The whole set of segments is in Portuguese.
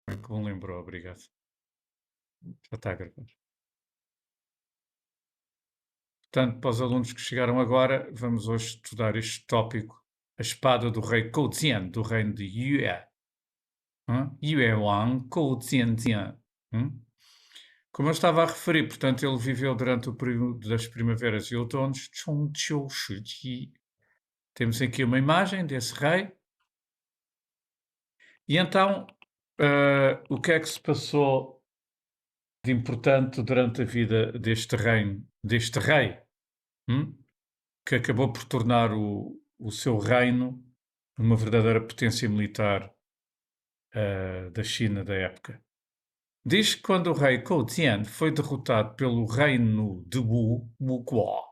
É que me lembrou, obrigado. Já está a gravar. Portanto, para os alunos que chegaram agora, vamos hoje estudar este tópico, a espada do rei Kouzian, do reino de Yue. Yue Wang Kouzian. Hum? Como eu estava a referir, portanto, ele viveu durante o período das primaveras e outonos, Chongqiu Shiji. Temos aqui uma imagem desse rei. E então, o que é que se passou de importante durante a vida deste reino, deste rei? Hum? Que acabou por tornar o seu reino uma verdadeira potência militar da China da época. Diz que quando o rei Kouzian foi derrotado pelo reino de Wu Guo,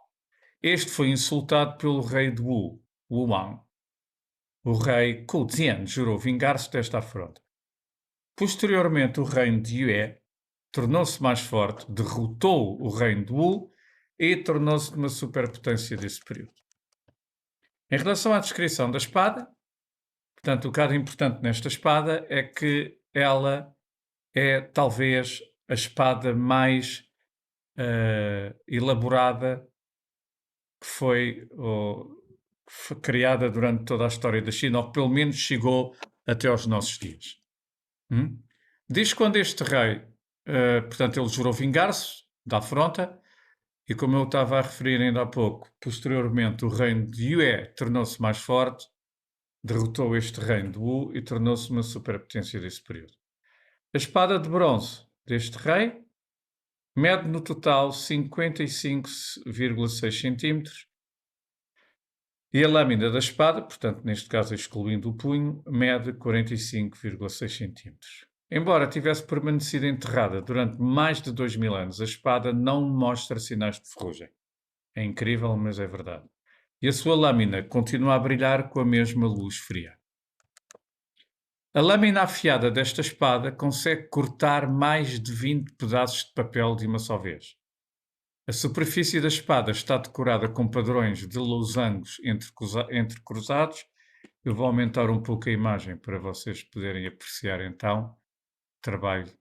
este foi insultado pelo rei de Wu Wang. O rei Kouzian jurou vingar-se desta afronta. Posteriormente, o reino de Yue tornou-se mais forte, derrotou o reino de Wu e tornou-se uma superpotência desse período. Em relação à descrição da espada, portanto, o que há importante nesta espada é que ela é talvez a espada mais elaborada que foi criada durante toda a história da China, ou que pelo menos chegou até aos nossos dias. Diz que quando este rei, portanto, ele jurou vingar-se da afronta, e como eu estava a referir ainda há pouco, posteriormente o reino de Yue tornou-se mais forte, derrotou este reino de Wu e tornou-se uma superpotência desse período. A espada de bronze deste rei mede no total 55,6 centímetros e a lâmina da espada, portanto, neste caso excluindo o punho, mede 45,6 centímetros. Embora tivesse permanecido enterrada durante mais de 2000 anos, a espada não mostra sinais de ferrugem. É incrível, mas é verdade. E a sua lâmina continua a brilhar com a mesma luz fria. A lâmina afiada desta espada consegue cortar mais de 20 pedaços de papel de uma só vez. A superfície da espada está decorada com padrões de losangos entrecruzados. Eu vou aumentar um pouco a imagem para vocês poderem apreciar então o trabalho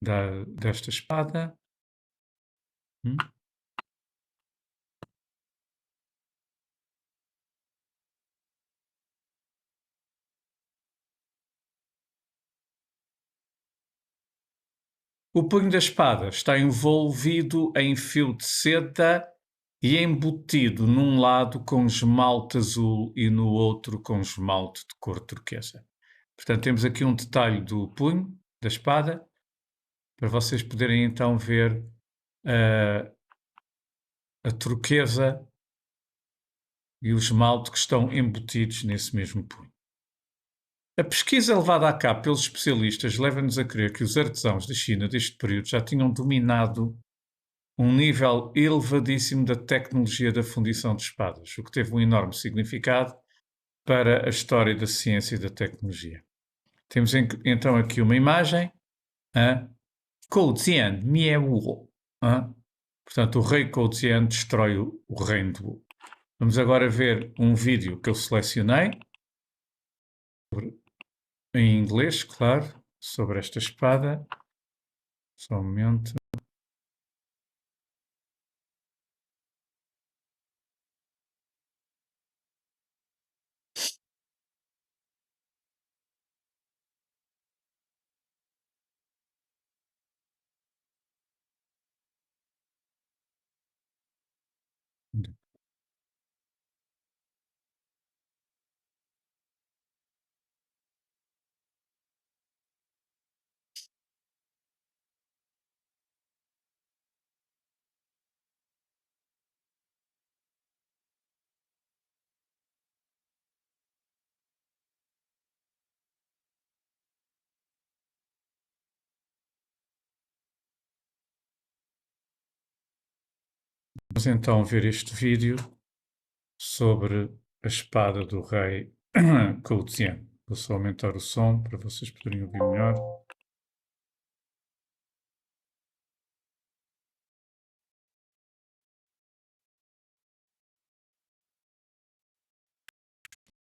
desta espada. O punho da espada está envolvido em fio de seda e embutido num lado com esmalte azul e no outro com esmalte de cor turquesa. Portanto, temos aqui um detalhe do punho da espada, para vocês poderem então ver a turquesa e o esmalte que estão embutidos nesse mesmo punho. A pesquisa levada a cabo pelos especialistas leva-nos a crer que os artesãos da China deste período já tinham dominado um nível elevadíssimo da tecnologia da fundição de espadas, o que teve um enorme significado para a história da ciência e da tecnologia. Temos então aqui uma imagem, Kouzian Miewu. Portanto, o rei Kouzian destrói o reino de Wu. Vamos agora ver um vídeo que eu selecionei, em inglês, claro, sobre esta espada. Só um momento. Vamos então ver este vídeo sobre a espada do rei Kouzian. Vou só aumentar o som para vocês poderem ouvir melhor.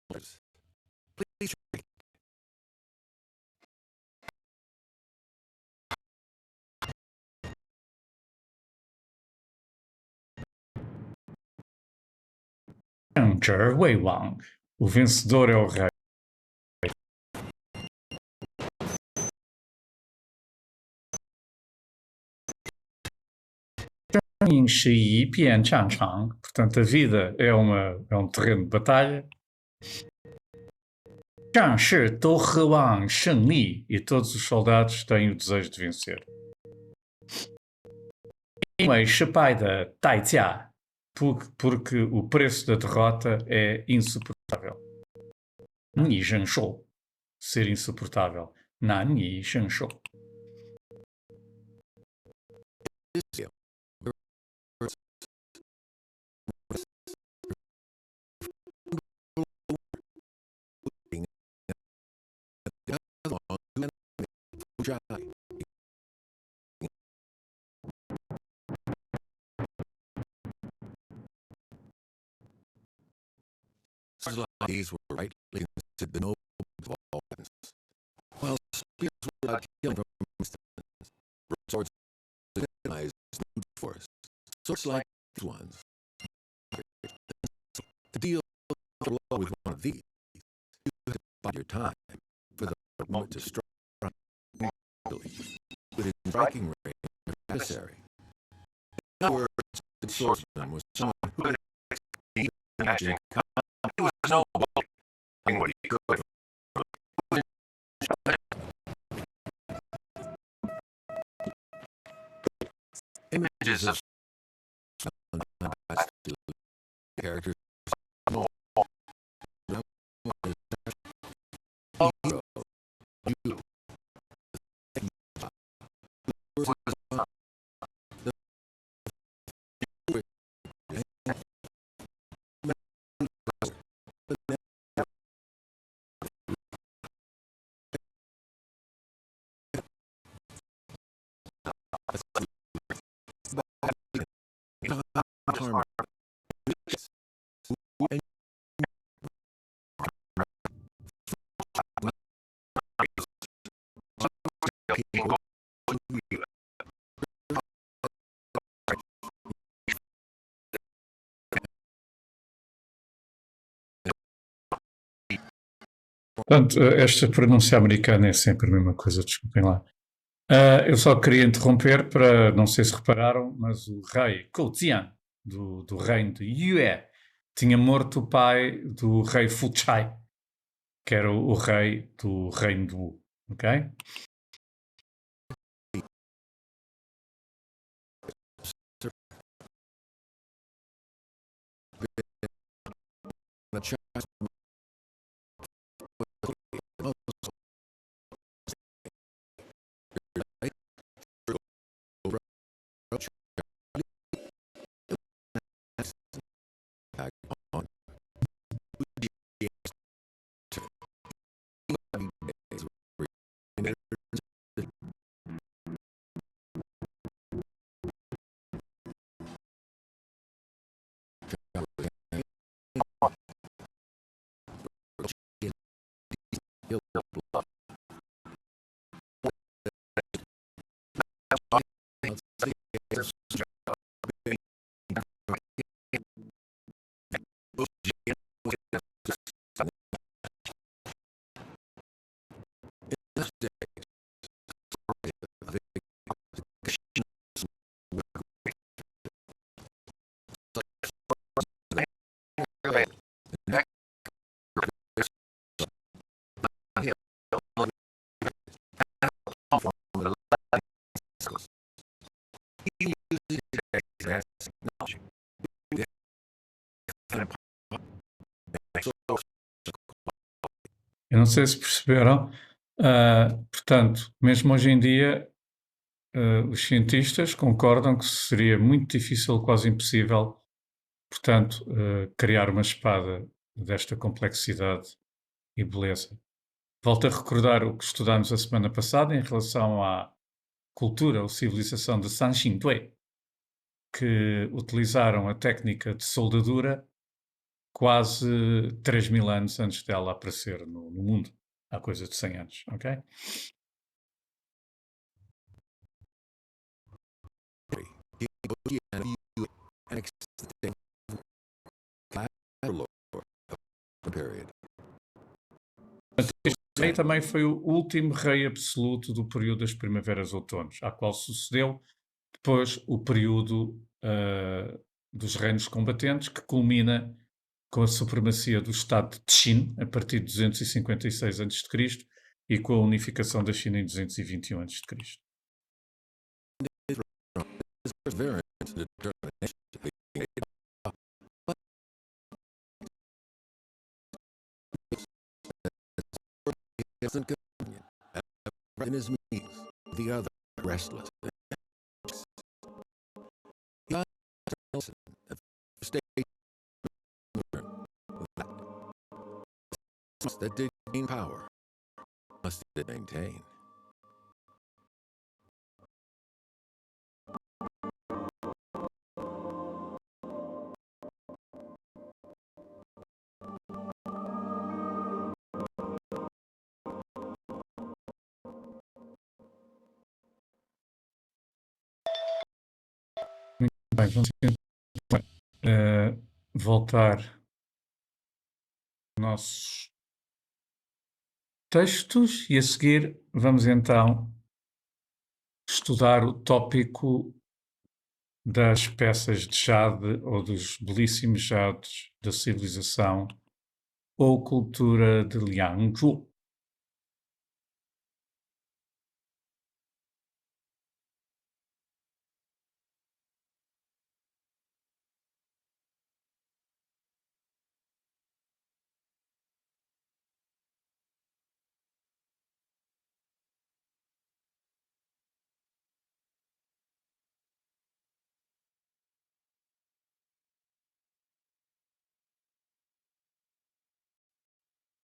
Please 胜者为王. O vencedor é o rei. 生命是一片战场. Portanto, a vida é um terreno de batalha. 战士都渴望胜利, e todos os soldados têm o desejo de vencer. 因为失败的代价, porque o preço da derrota é insuportável. 难以忍受, ser insuportável. 难以忍受. These were rightly considered the noble of all weapons, while spears without killing from distance, swords recognized as new force, swords like these ones. To deal with one of these, you have to bide your time for the moment to strike within striking range of the adversary. In other words, the swordsman was someone who could magic. He was no bully, doing what he could. Images of characters. Portanto, esta pronúncia americana é sempre a mesma coisa, desculpem lá. Eu só queria interromper para, não sei se repararam, mas o rei Kouzian, do reino de Yue, tinha morto o pai do rei Fuchai, que era o rei do reino de Wu, ok? Eu não sei se perceberam, portanto, mesmo hoje em dia, os cientistas concordam que seria muito difícil, quase impossível, portanto, criar uma espada desta complexidade e beleza. Volto a recordar o que estudámos a semana passada em relação à cultura ou civilização de Sanxingdui, que utilizaram a técnica de soldadura quase 3.000 anos antes dela aparecer no mundo, há coisa de 100 anos, ok? period. Este rei também foi o último rei absoluto do período das primaveras-outonos, à qual sucedeu depois o período dos reinos combatentes, que culmina com a supremacia do Estado de Qin, a partir de 256 a.C., e com a unificação da China em 221 a.C. Perseverance and determination being made up, but he isn't convenient. In his means, the other restless. Nelson stayed that did gain power must it maintain. Bem, vamos voltar aos nossos textos e a seguir vamos então estudar o tópico das peças de jade ou dos belíssimos jades da civilização ou cultura de Liangzhu.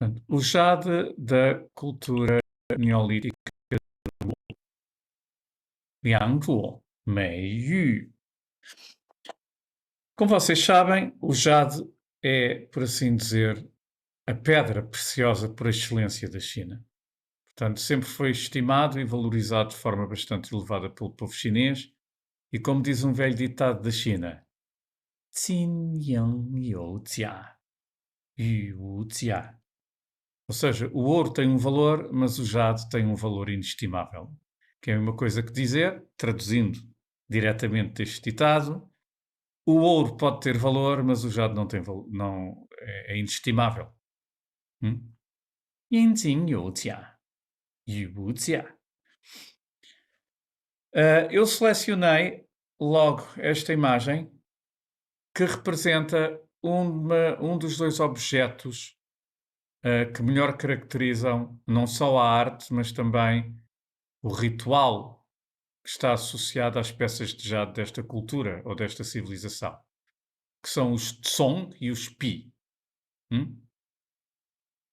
Portanto, o jade da cultura neolítica Liangzhu, Meiyu. Como vocês sabem, o jade é, por assim dizer, a pedra preciosa por excelência da China. Portanto, sempre foi estimado e valorizado de forma bastante elevada pelo povo chinês e, como diz um velho ditado da China, Qin Yang You Jia, Yu Wu Jia. Ou seja, o ouro tem um valor, mas o jade tem um valor inestimável. Que é a mesma coisa que dizer, traduzindo diretamente deste ditado, o ouro pode ter valor, mas o jade não tem valor, não, é inestimável. Yin Jing You Jia, Yu Wu Jia. Eu selecionei logo esta imagem que representa um dos dois objetos que melhor caracterizam não só a arte, mas também o ritual que está associado às peças de jade desta cultura ou desta civilização, que são os Tsong e os Pi.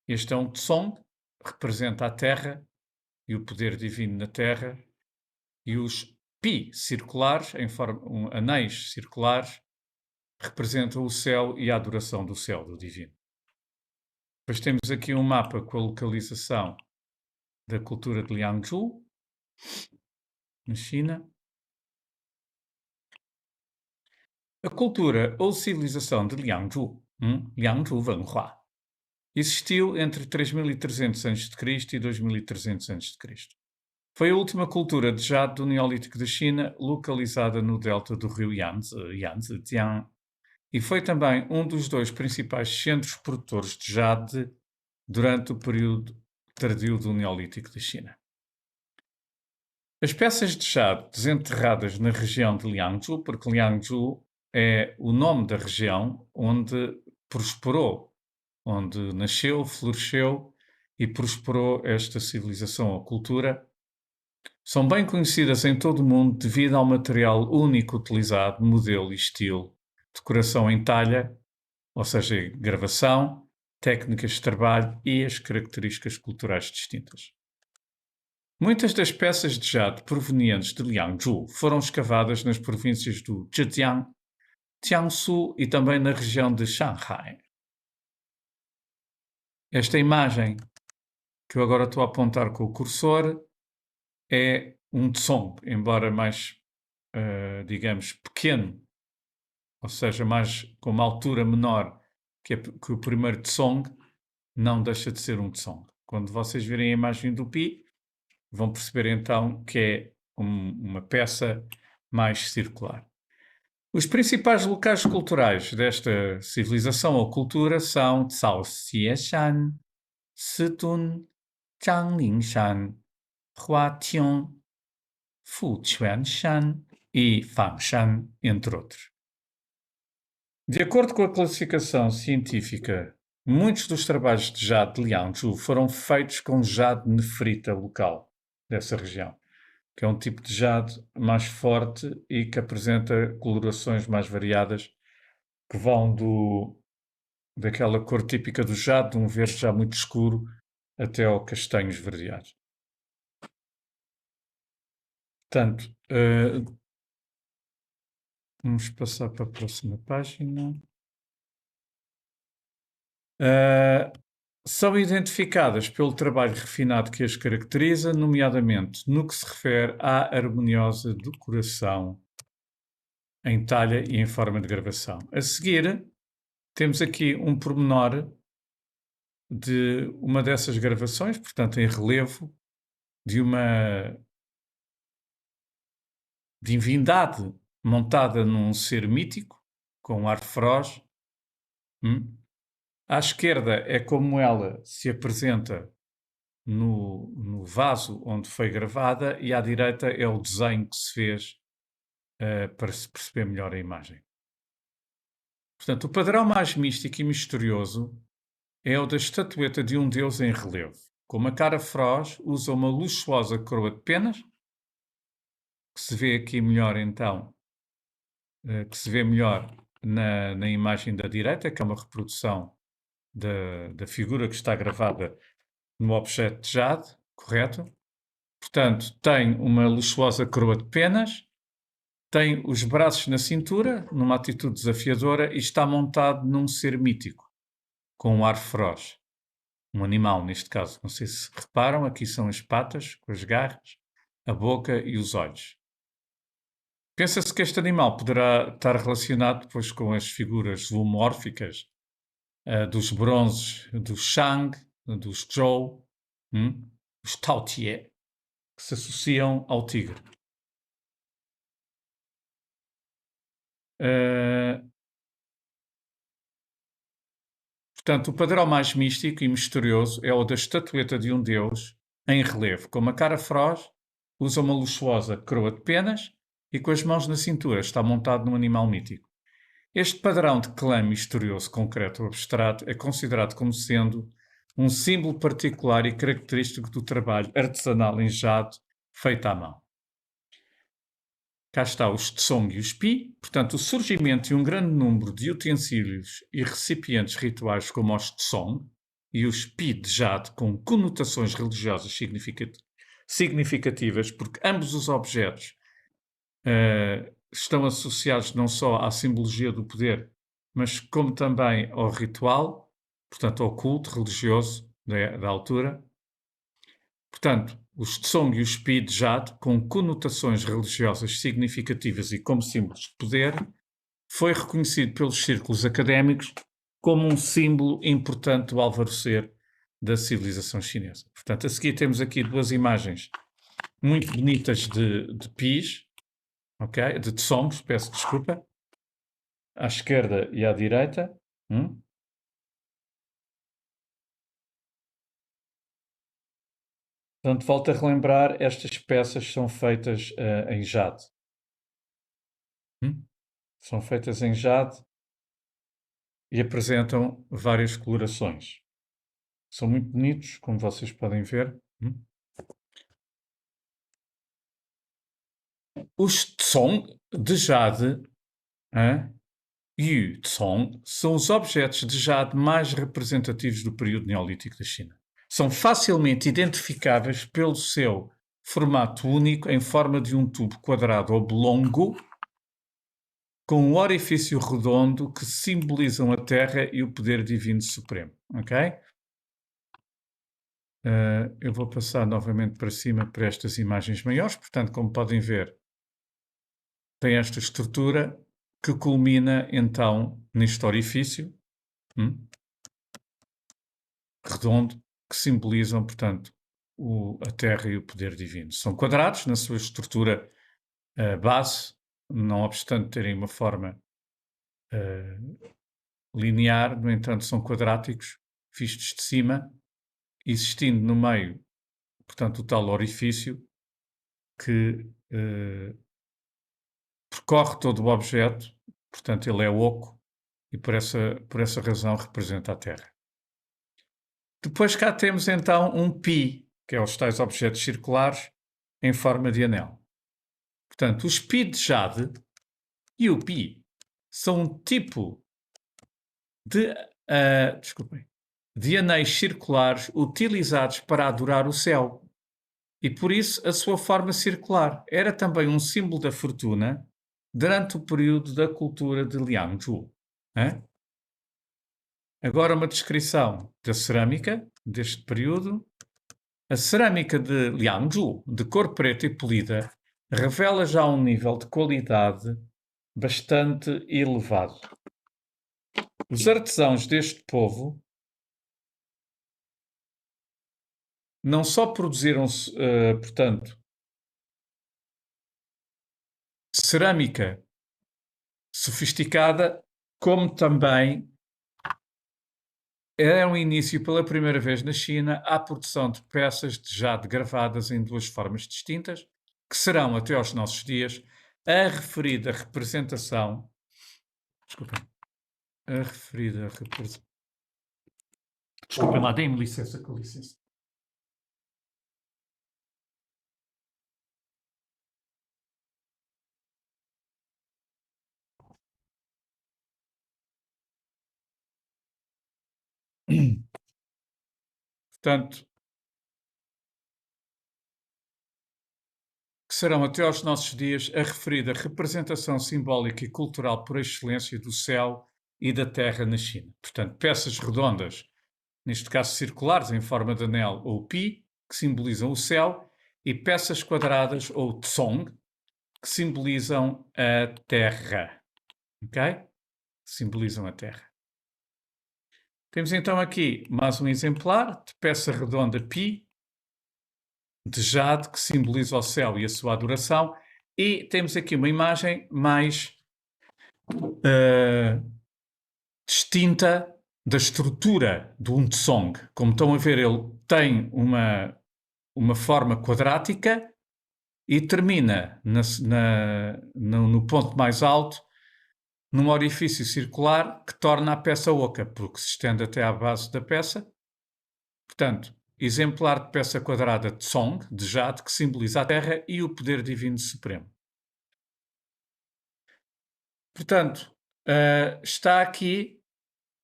Este é um Tsong, representa a Terra e o poder divino na Terra, e os Pi circulares, em forma, anéis circulares, representam o céu e a adoração do céu, do divino. Depois temos aqui um mapa com a localização da cultura de Liangzhu, na China. A cultura ou civilização de Liangzhu, Liangzhu Wenhua, existiu entre 3300 a.C. e 2300 a.C. Foi a última cultura de jade do Neolítico da China, localizada no delta do rio Yangtze, e foi também um dos dois principais centros produtores de jade durante o período tardio do Neolítico da China. As peças de jade desenterradas na região de Liangzhu, porque Liangzhu é o nome da região onde prosperou, onde nasceu, floresceu e prosperou esta civilização ou cultura, são bem conhecidas em todo o mundo devido ao material único utilizado, modelo e estilo, decoração em talha, ou seja, gravação, técnicas de trabalho e as características culturais distintas. Muitas das peças de jade provenientes de Liangzhu foram escavadas nas províncias do Zhejiang, Jiangsu e também na região de Shanghai. Esta imagem que eu agora estou a apontar com o cursor é um tsong, embora mais, digamos, pequeno, ou seja, com uma altura menor que o primeiro tsong, não deixa de ser um tsong. Quando vocês virem a imagem do pi, vão perceber então que é uma peça mais circular. Os principais locais culturais desta civilização ou cultura são Zhaoxieshan, Situn, Zhanglingshan, Huatian, Fuquanshan e Fangshan, entre outros. De acordo com a classificação científica, muitos dos trabalhos de jade de Liangzhu foram feitos com jade nefrita local dessa região, que é um tipo de jade mais forte e que apresenta colorações mais variadas, que vão daquela cor típica do jade, de um verde já muito escuro, até ao castanho esverdeado. Portanto, vamos passar para a próxima página. São identificadas pelo trabalho refinado que as caracteriza, nomeadamente no que se refere à harmoniosa decoração em talha e em forma de gravação. A seguir, temos aqui um pormenor de uma dessas gravações, portanto em relevo, de uma divindade montada num ser mítico, com um ar feroz. À esquerda é como ela se apresenta no vaso onde foi gravada, e à direita é o desenho que se fez para se perceber melhor a imagem. Portanto, o padrão mais místico e misterioso é o da estatueta de um deus em relevo. Com uma cara feroz, usa uma luxuosa coroa de penas, que se vê aqui melhor então, que se vê melhor na imagem da direita, que é uma reprodução da figura que está gravada no objeto de jade, correto? Portanto, tem uma luxuosa coroa de penas, tem os braços na cintura, numa atitude desafiadora, e está montado num ser mítico, com um ar feroz. Um animal, neste caso. Não sei se reparam, aqui são as patas, com as garras, a boca e os olhos. Pensa-se que este animal poderá estar relacionado depois com as figuras zoomórficas dos bronzes dos Shang, dos Zhou, os Taotie, que se associam ao tigre. Portanto, o padrão mais místico e misterioso é o da estatueta de um deus em relevo, com uma cara feroz, usa uma luxuosa coroa de penas e com as mãos na cintura está montado num animal mítico. Este padrão de clã misterioso, concreto ou abstrato é considerado como sendo um símbolo particular e característico do trabalho artesanal em jade feito à mão. Cá está os tsong e os pi, portanto, o surgimento de um grande número de utensílios e recipientes rituais como os tsong e os pi de jade com conotações religiosas significativas, porque ambos os objetos estão associados não só à simbologia do poder, mas como também ao ritual, portanto, ao culto religioso da altura. Portanto, os tsong e os pi de jade, com conotações religiosas significativas e como símbolos de poder, foi reconhecido pelos círculos académicos como um símbolo importante do alvorecer da civilização chinesa. Portanto, a seguir temos aqui duas imagens muito bonitas de pis, okay? De tsongs, peço desculpa, à esquerda e à direita. Portanto, volto a relembrar, estas peças são feitas em jade. São feitas em jade e apresentam várias colorações. São muito bonitos, como vocês podem ver. Os tsong de jade, Yu Tsong, são os objetos de jade mais representativos do período neolítico da China. São facilmente identificáveis pelo seu formato único em forma de um tubo quadrado oblongo com um orifício redondo que simbolizam a Terra e o poder divino supremo. Ok? Eu vou passar novamente para cima para estas imagens maiores. Portanto, como podem ver, tem esta estrutura que culmina então neste orifício. redondo, que simbolizam, portanto, a Terra e o poder divino. São quadrados na sua estrutura base, não obstante terem uma forma linear, no entanto, são quadráticos, vistos de cima, existindo no meio, portanto, o tal orifício que percorre todo o objeto, portanto, ele é oco e por essa razão representa a Terra. Depois cá temos então um π, que é os tais objetos circulares em forma de anel. Portanto, os π de jade e o π são um tipo de, de anéis circulares utilizados para adorar o céu. E por isso a sua forma circular era também um símbolo da fortuna durante o período da cultura de Liangzhu. Agora uma descrição da cerâmica deste período. A cerâmica de Liangzhu, de cor preta e polida, revela já um nível de qualidade bastante elevado. Os artesãos deste povo não só produziram, portanto, cerâmica sofisticada, como também é um início pela primeira vez na China à produção de peças de jade gravadas em duas formas distintas, que serão até aos nossos dias a referida representação. Desculpem. A referida representação. Desculpem lá, deem-me licença, com licença. Portanto, que serão até aos nossos dias a referida representação simbólica e cultural por excelência do céu e da terra na China. Portanto, peças redondas, neste caso circulares em forma de anel ou pi, que simbolizam o céu, e peças quadradas ou tsong, que simbolizam a terra. Ok? Simbolizam a terra. Temos então aqui mais um exemplar de peça redonda pi, de jade, que simboliza o céu e a sua adoração, e temos aqui uma imagem mais distinta da estrutura do Untsong. Como estão a ver, ele tem uma forma quadrática e termina no ponto mais alto num orifício circular que torna a peça oca, porque se estende até à base da peça. Portanto, exemplar de peça quadrada de Tsong, de jade, que simboliza a Terra e o poder divino supremo. Portanto, está aqui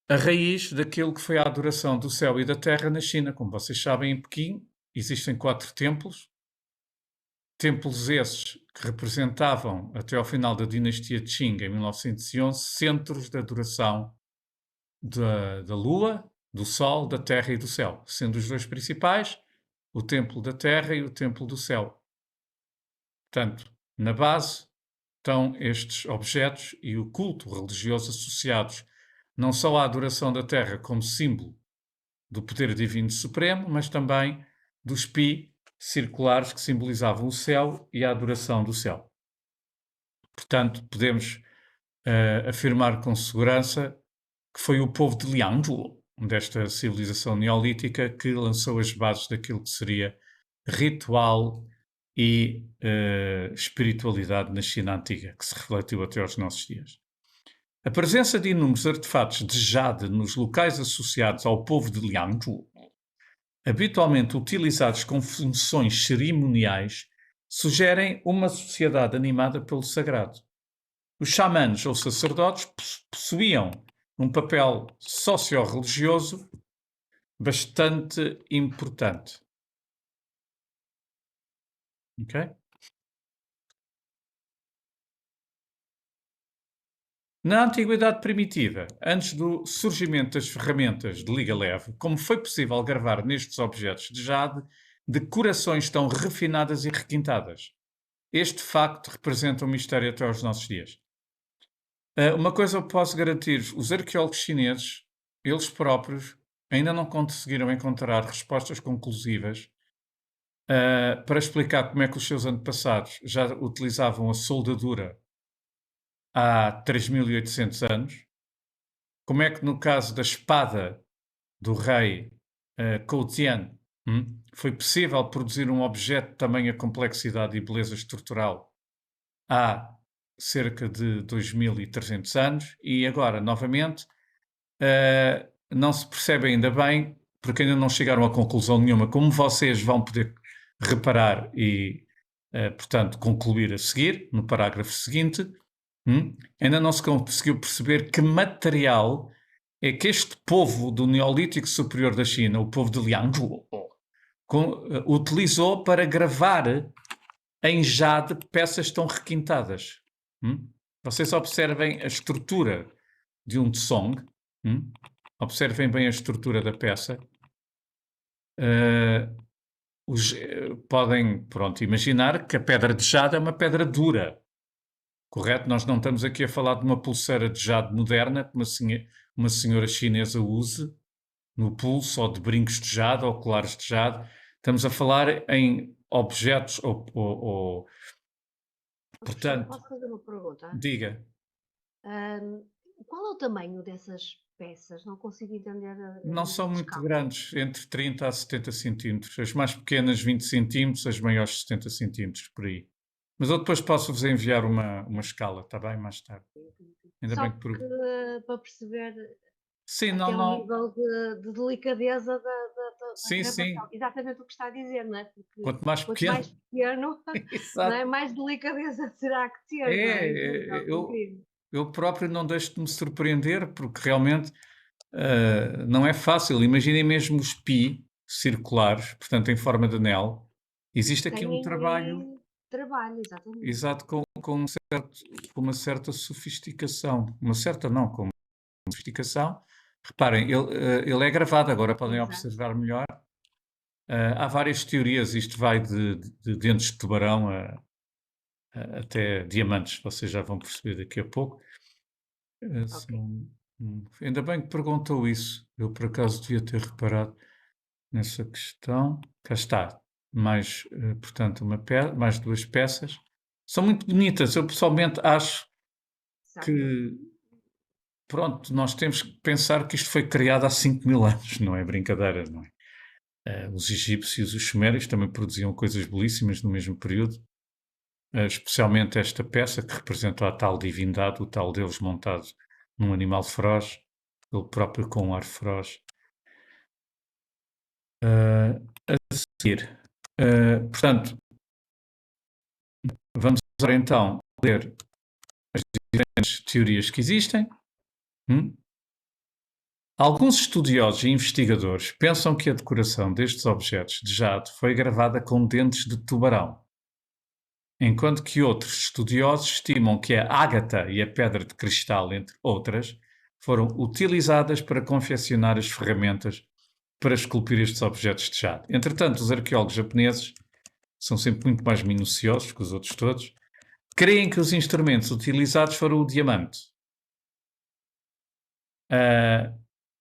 a raiz daquilo que foi a adoração do céu e da terra na China. Como vocês sabem, em Pequim existem 4 templos. Templos esses que representavam, até ao final da dinastia Qing, em 1911, centros de adoração da Lua, do Sol, da Terra e do Céu, sendo os dois principais o Templo da Terra e o Templo do Céu. Portanto, na base estão estes objetos e o culto religioso associados não só à adoração da Terra como símbolo do poder divino supremo, mas também dos pi circulares que simbolizavam o céu e a adoração do céu. Portanto, podemos afirmar com segurança que foi o povo de Liangzhu, desta civilização neolítica, que lançou as bases daquilo que seria ritual e espiritualidade na China antiga, que se refletiu até aos nossos dias. A presença de inúmeros artefatos de jade nos locais associados ao povo de Liangzhu, habitualmente utilizados com funções cerimoniais, sugerem uma sociedade animada pelo sagrado. Os xamãs ou sacerdotes possuíam um papel socio-religioso bastante importante. Ok? Na Antiguidade Primitiva, antes do surgimento das ferramentas de liga leve, como foi possível gravar nestes objetos de jade decorações tão refinadas e requintadas? Este facto representa um mistério até aos nossos dias. Uma coisa eu posso garantir, os arqueólogos chineses, eles próprios, ainda não conseguiram encontrar respostas conclusivas para explicar como é que os seus antepassados já utilizavam a soldadura há 3.800 anos, como é que no caso da espada do rei Coutian, foi possível produzir um objeto de tamanha complexidade e beleza estrutural há cerca de 2.300 anos e agora, novamente, não se percebe ainda bem, porque ainda não chegaram a conclusão nenhuma, como vocês vão poder reparar e, portanto, concluir a seguir, no parágrafo seguinte, ainda não se conseguiu perceber que material é que este povo do Neolítico Superior da China, o povo de Liangzhu, utilizou para gravar em jade peças tão requintadas. Vocês observem a estrutura de um tsong, observem bem a estrutura da peça. Podem, pronto, imaginar que a pedra de jade é uma pedra dura, correto? Nós não estamos aqui a falar de uma pulseira de jade moderna que uma senhora chinesa use no pulso, ou de brincos de jade, ou colares de jade. Estamos a falar em objetos portanto, Posso fazer uma pergunta? diga. Qual é o tamanho dessas peças? Não consigo entender a Não são nível de muito escala. grandes, entre 30 a 70 centímetros. As mais pequenas 20 centímetros, as maiores 70 centímetros, por aí. Mas eu depois posso-vos enviar uma escala, está bem? Mais tarde. Ainda Só bem que para perceber Sim, até o não. nível de delicadeza da Sim, sim. gravação. Exatamente o que está a dizer, não é? Porque Quanto mais quanto pequeno. mais pequeno, não Exato. é? Mais delicadeza terá que ter, não é? É, Incrível, incrível. eu próprio não deixo de me surpreender, porque realmente não é fácil. Imaginem mesmo os pi circulares, portanto, em forma de anel. Existe aqui um trabalho, Trabalho, exatamente. exato, com uma certa sofisticação. Uma certa não, com uma sofisticação. Reparem, ele é gravado, agora podem Exato. observar melhor. Há várias teorias, isto vai de dentes de tubarão até diamantes, vocês já vão perceber daqui a pouco. Ok. Ainda bem que perguntou isso. Eu, por acaso, devia ter reparado nessa questão. Cá está. Portanto, mais duas peças. São muito bonitas. Eu, pessoalmente, acho Exato. que, pronto, nós temos que pensar que isto foi criado há 5.000 anos. Não é brincadeira, não é? Os egípcios e os sumérios também produziam coisas belíssimas no mesmo período. Especialmente esta peça que representa a tal divindade, o tal Deus montado num animal feroz, ele próprio com um ar feroz. A seguir, portanto, vamos agora então ler as diferentes teorias que existem. Alguns estudiosos e investigadores pensam que a decoração destes objetos de jade foi gravada com dentes de tubarão, enquanto que outros estudiosos estimam que a ágata e a pedra de cristal, entre outras, foram utilizadas para confeccionar as ferramentas para esculpir estes objetos de jade. Entretanto, os arqueólogos japoneses são sempre muito mais minuciosos que os outros todos, creem que os instrumentos utilizados foram o diamante.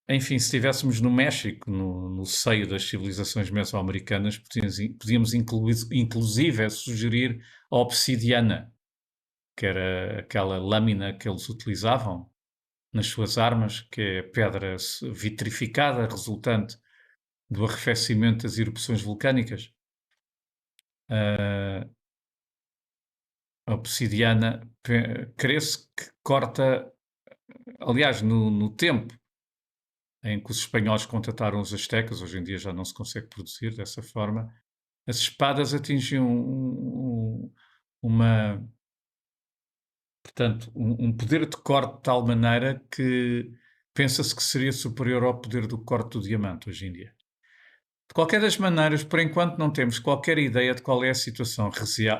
Enfim, se estivéssemos no México, no seio das civilizações mesoamericanas, podíamos inclusive sugerir a obsidiana, que era aquela lâmina que eles utilizavam nas suas armas, que é pedra vitrificada resultante do arrefecimento das erupções vulcânicas. A obsidiana, crê-se que corta, aliás, no tempo em que os espanhóis contataram os astecas, hoje em dia já não se consegue produzir dessa forma, as espadas atingiam portanto, um poder de corte de tal maneira que pensa-se que seria superior ao poder do corte do diamante hoje em dia. De qualquer das maneiras, por enquanto não temos qualquer ideia de qual é a situação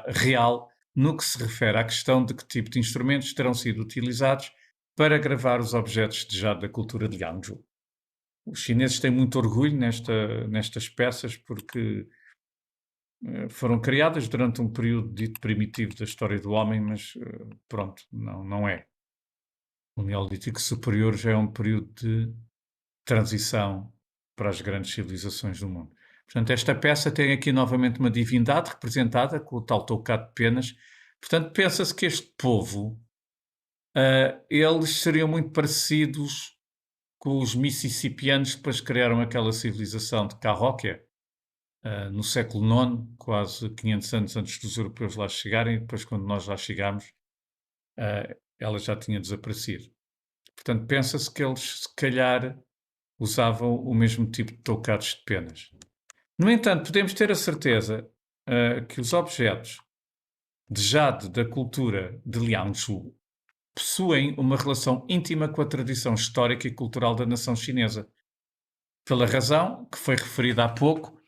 real no que se refere à questão de que tipo de instrumentos terão sido utilizados para gravar os objetos de jade da cultura de Liangzhu. Os chineses têm muito orgulho nestas peças porque foram criadas durante um período dito primitivo da história do homem, mas pronto, não é. O Neolítico Superior já é um período de transição para as grandes civilizações do mundo. Portanto, esta peça tem aqui novamente uma divindade representada com o tal toucado de penas. Portanto, pensa-se que este povo, eles seriam muito parecidos com os Mississippianos que depois criaram aquela civilização de Cahokia, no século IX, quase 500 anos antes dos europeus lá chegarem, e depois quando nós lá chegámos, ela já tinha desaparecido. Portanto, pensa-se que eles, se calhar, usavam o mesmo tipo de toucados de penas. No entanto, podemos ter a certeza que os objetos de jade da cultura de Liangzhu possuem uma relação íntima com a tradição histórica e cultural da nação chinesa, pela razão que foi referida há pouco,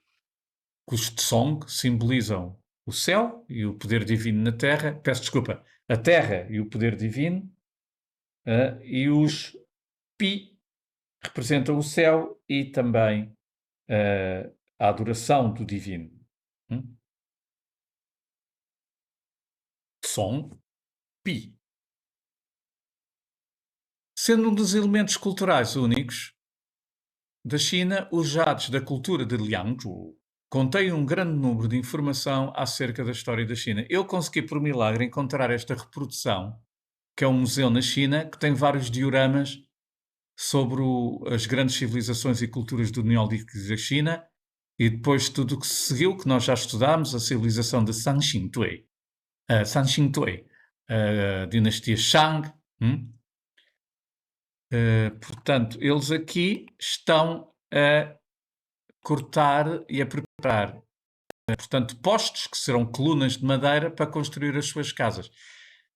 que os Tsong simbolizam o céu e o poder divino na Terra, peço desculpa, a Terra e o poder divino, e os Pi representam o céu e também a adoração do divino. Tsong, Pi. Sendo um dos elementos culturais únicos da China, os jades da cultura de Liangzhu contêm um grande número de informação acerca da história da China. Eu consegui, por milagre, encontrar esta reprodução, que é um museu na China, que tem vários dioramas sobre as grandes civilizações e culturas do Neolítico da China, e depois tudo o que se seguiu, que nós já estudámos, a civilização de Sanxingdui, a dinastia Shang. Portanto, eles aqui estão a cortar e a preparar, portanto, postes que serão colunas de madeira para construir as suas casas.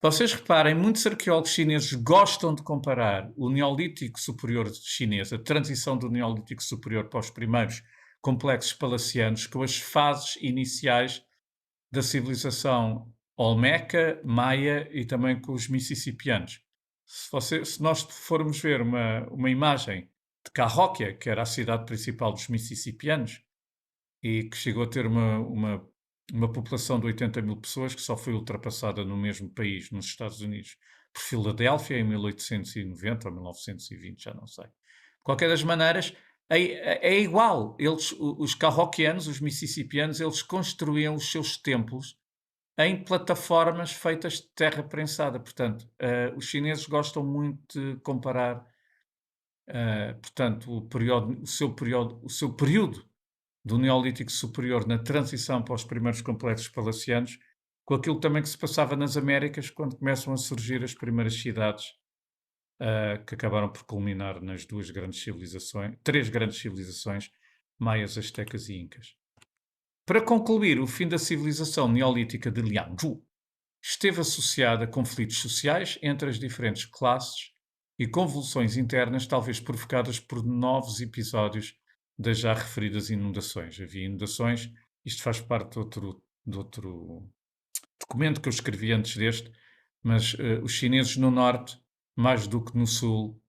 Vocês reparem, muitos arqueólogos chineses gostam de comparar o Neolítico Superior chinês, a transição do Neolítico Superior para os primeiros complexos palacianos, com as fases iniciais da civilização olmeca, maia e também com os Mississippianos. Se nós formos ver uma imagem de Cahokia, que era a cidade principal dos Mississippianos, e que chegou a ter uma população de 80 mil pessoas, que só foi ultrapassada no mesmo país, nos Estados Unidos, por Filadélfia, em 1890 ou 1920, já não sei. De qualquer das maneiras, é igual. Os Cahokianos, os Mississippianos, eles construíam os seus templos em plataformas feitas de terra prensada. Portanto, os chineses gostam muito de comparar, portanto, o seu período do Neolítico Superior na transição para os primeiros complexos palacianos com aquilo também que se passava nas Américas quando começam a surgir as primeiras cidades que acabaram por culminar nas três grandes civilizações, maias, astecas e incas. Para concluir, o fim da civilização neolítica de Liangzhu esteve associado a conflitos sociais entre as diferentes classes e convulsões internas, talvez provocadas por novos episódios das já referidas inundações. Havia inundações, isto faz parte de outro documento que eu escrevi antes deste, mas os chineses no norte, mais do que no sul,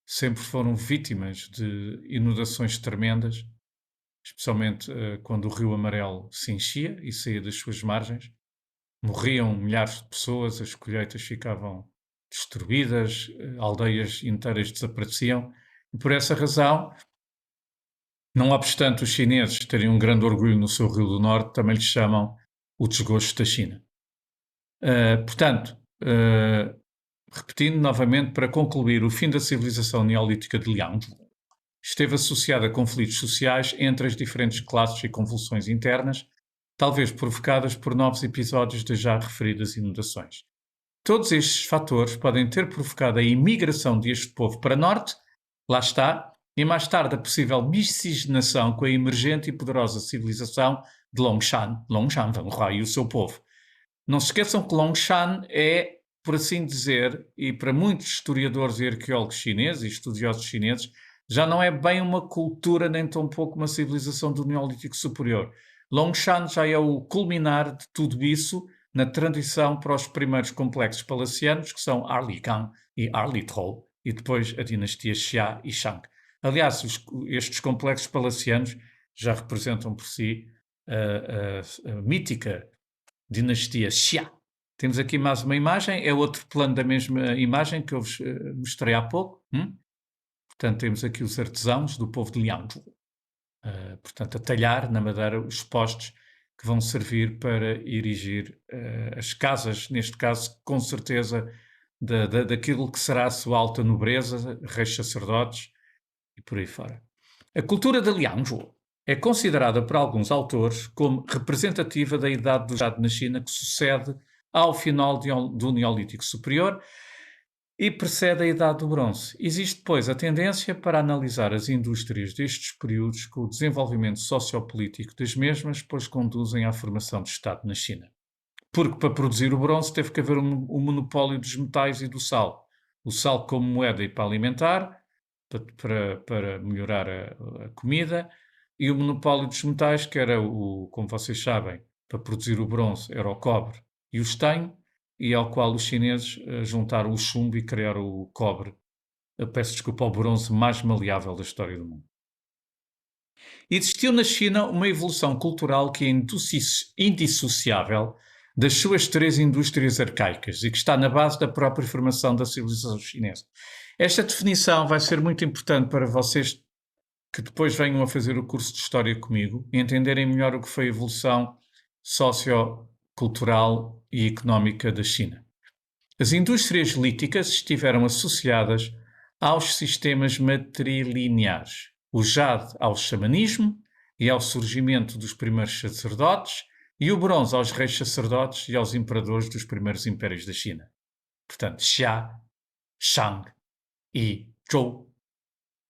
sempre foram vítimas de inundações tremendas, especialmente quando o Rio Amarelo se enchia e saía das suas margens. Morriam milhares de pessoas, as colheitas ficavam destruídas, aldeias inteiras desapareciam. E por essa razão, não obstante os chineses terem um grande orgulho no seu Rio do Norte, também lhe chamam o desgosto da China. Portanto, repetindo novamente, para concluir, o fim da civilização neolítica de Liangzhu esteve associado a conflitos sociais entre as diferentes classes e convulsões internas, talvez provocadas por novos episódios das já referidas inundações. Todos estes fatores podem ter provocado a imigração deste povo para norte, lá está, e mais tarde a possível miscigenação com a emergente e poderosa civilização de Longshan Wenhua e o seu povo. Não se esqueçam que Longshan é, por assim dizer, e para muitos historiadores e arqueólogos chineses e estudiosos chineses, já não é bem uma cultura nem tão pouco uma civilização do Neolítico Superior. Longshan já é o culminar de tudo isso na transição para os primeiros complexos palacianos, que são Arligang e Arlitou, e depois a dinastia Xia e Shang. Aliás, estes complexos palacianos já representam por si a mítica dinastia Xia. Temos aqui mais uma imagem, é outro plano da mesma imagem que eu vos mostrei há pouco. Portanto, temos aqui os artesãos do povo de Liangzhu. portanto, a talhar na madeira os postes que vão servir para erigir as casas, neste caso, com certeza, daquilo que será a sua alta nobreza, reis sacerdotes e por aí fora. A cultura de Liangzhu é considerada por alguns autores como representativa da idade do jade na China, que sucede ao final do Neolítico Superior e precede a Idade do Bronze. Existe, pois, a tendência para analisar as indústrias destes períodos com o desenvolvimento sociopolítico das mesmas, pois conduzem à formação de Estado na China. Porque para produzir o bronze teve que haver um monopólio dos metais e do sal. O sal como moeda e para alimentar, para melhorar a comida, e o monopólio dos metais, que era, como vocês sabem, para produzir o bronze, era o cobre e o estanho, e ao qual os chineses juntaram o chumbo e criaram o cobre, peço desculpa, o bronze mais maleável da história do mundo. Existiu na China uma evolução cultural que é indissociável das suas três indústrias arcaicas e que está na base da própria formação da civilização chinesa. Esta definição vai ser muito importante para vocês que depois venham a fazer o curso de História comigo e entenderem melhor o que foi a evolução sociocultural e económica da China. As indústrias líticas estiveram associadas aos sistemas matrilineares, o jade ao xamanismo e ao surgimento dos primeiros sacerdotes, e o bronze aos reis sacerdotes e aos imperadores dos primeiros impérios da China. Portanto, Xia, Shang e Zhou,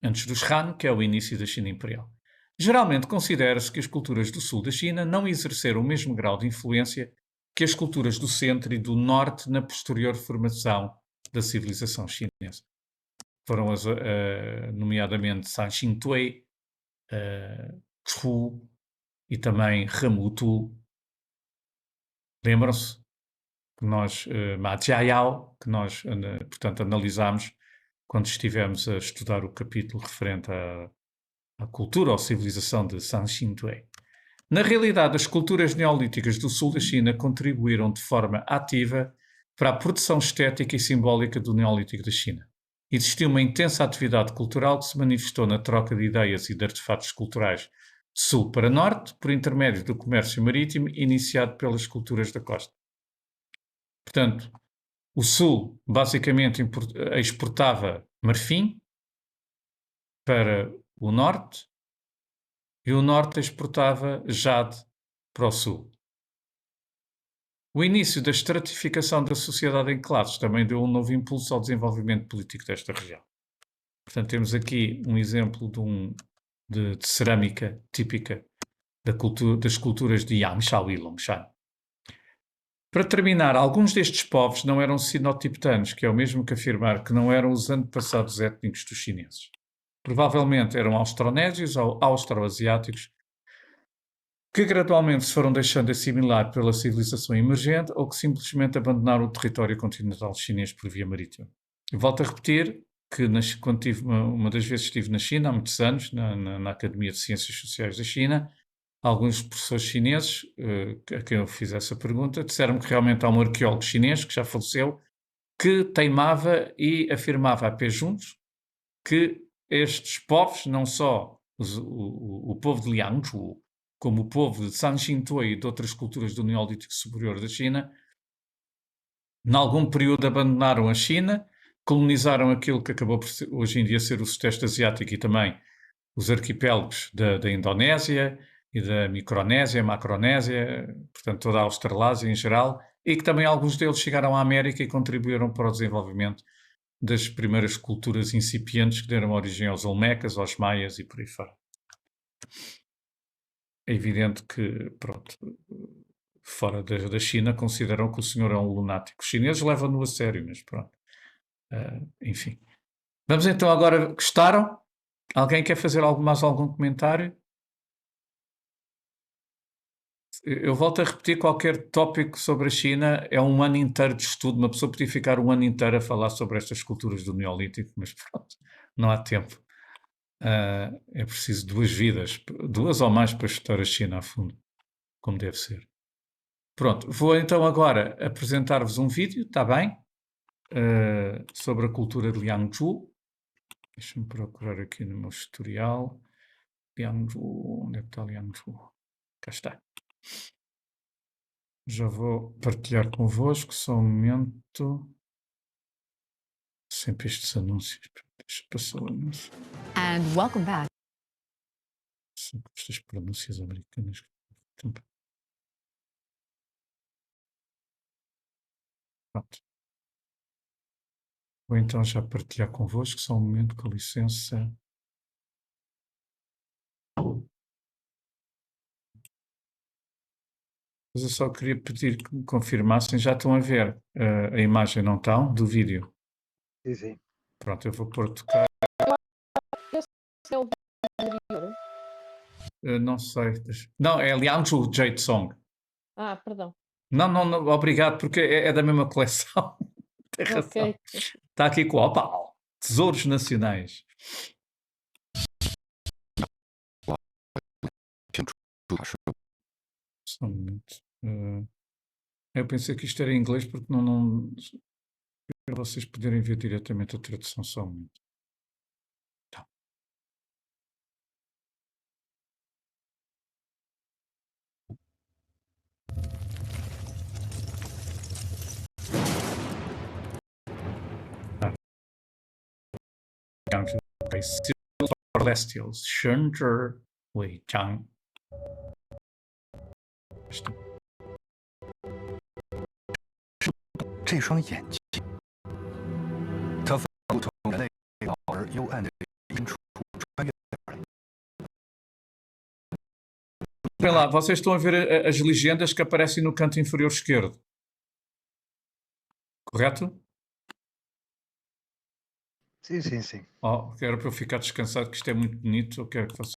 antes dos Han, que é o início da China Imperial. Geralmente considera-se que as culturas do sul da China não exerceram o mesmo grau de influência que as culturas do centro e do norte na posterior formação da civilização chinesa. Foram nomeadamente San Xingtui, Chu e também Ramutu. Lembram-se que nós, Ma Jiayao, que nós, portanto, analisámos quando estivemos a estudar o capítulo referente à cultura ou civilização de San Xingtui. Na realidade, as culturas neolíticas do sul da China contribuíram de forma ativa para a produção estética e simbólica do Neolítico da China. Existiu uma intensa atividade cultural que se manifestou na troca de ideias e de artefatos culturais de sul para norte, por intermédio do comércio marítimo iniciado pelas culturas da costa. Portanto, o sul basicamente exportava marfim para o norte e o norte exportava jade para o sul. O início da estratificação da sociedade em classes também deu um novo impulso ao desenvolvimento político desta região. Portanto, temos aqui um exemplo de cerâmica típica das culturas de Yangshao e Longshan. Para terminar, alguns destes povos não eram sinotibetanos, que é o mesmo que afirmar que não eram os antepassados étnicos dos chineses. Provavelmente eram austronésios ou austroasiáticos, que gradualmente se foram deixando assimilar pela civilização emergente ou que simplesmente abandonaram o território continental chinês por via marítima. Eu volto a repetir que quando uma das vezes estive na China, há muitos anos, na Academia de Ciências Sociais da China, alguns professores chineses, a quem eu fiz essa pergunta, disseram que realmente há um arqueólogo chinês que já faleceu, que teimava e afirmava a pé juntos que estes povos, não só o povo de Liangzhu, como o povo de San Xingtui e de outras culturas do Neolítico Superior da China, em algum período abandonaram a China, colonizaram aquilo que acabou por hoje em dia ser o Sudeste Asiático e também os arquipélagos da Indonésia e da Micronésia, Macronésia, portanto toda a Australásia em geral, e que também alguns deles chegaram à América e contribuíram para o desenvolvimento das primeiras culturas incipientes que deram origem aos Olmecas, aos Maias e por aí fora. É evidente que, pronto, fora da China consideram que o senhor é um lunático. Os chineses levam-no a sério, mas pronto. Enfim. Vamos então agora, gostaram? Alguém quer fazer mais algum comentário? Eu volto a repetir, qualquer tópico sobre a China é um ano inteiro de estudo. Uma pessoa podia ficar um ano inteiro a falar sobre estas culturas do Neolítico, mas pronto, não há tempo. É preciso 2 vidas, 2 ou mais para estudar a China a fundo, como deve ser. Pronto, vou então agora apresentar-vos um vídeo, está bem? Sobre a cultura de Liangzhu. Deixa-me procurar aqui no meu historial. Liangzhu, onde é que está Liangzhu? Cá está. Já vou partilhar convosco, só um momento. Sempre estes anúncios. Deixa passar o anúncio. And welcome back. Sempre estas pronúncias americanas. Pronto. Vou então já partilhar convosco, só um momento, com licença. Mas eu só queria pedir que me confirmassem, já estão a ver a imagem, não estão? Do vídeo. Sim, sim. Pronto, eu vou pôr tocar. Esse é o anterior. Não sei. Não, é Liangzhu Jade Song. Ah, perdão. Não, não, não, obrigado, porque é da mesma coleção. Tem razão. Ok. Está aqui com opa, Tesouros Nacionais. Só um momento. Eu pensei que isto era em inglês porque não para vocês poderem ver diretamente a tradução, só um momento. Tá. Okay. Celestials, 神之尾张。这双眼睛，它分不同人类而幽暗的深处穿越而来。 Bem lá, vocês estão a ver as legendas que aparecem no canto inferior esquerdo. Correto? Sim, sim, sim. Oh, quero para eu ficar descansado, que isto é muito bonito. Eu quero que vocês...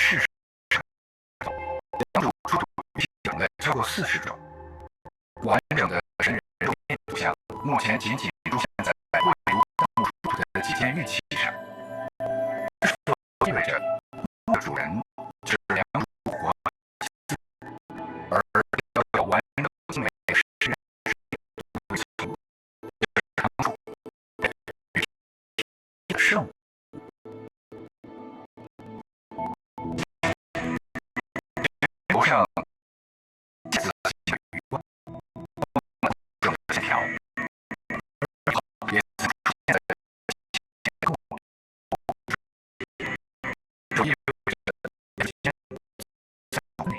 事实上，梁祝出土遗迹种类超过40种，完整的神人肉面图像目前仅出现在贵族墓出土的几件玉器上，这意味着墓的主人是梁祝活而要完整精美的神人为从梁祝圣。头上仔细的余光，整个线条，也出现在前后，这意味着两间在后面。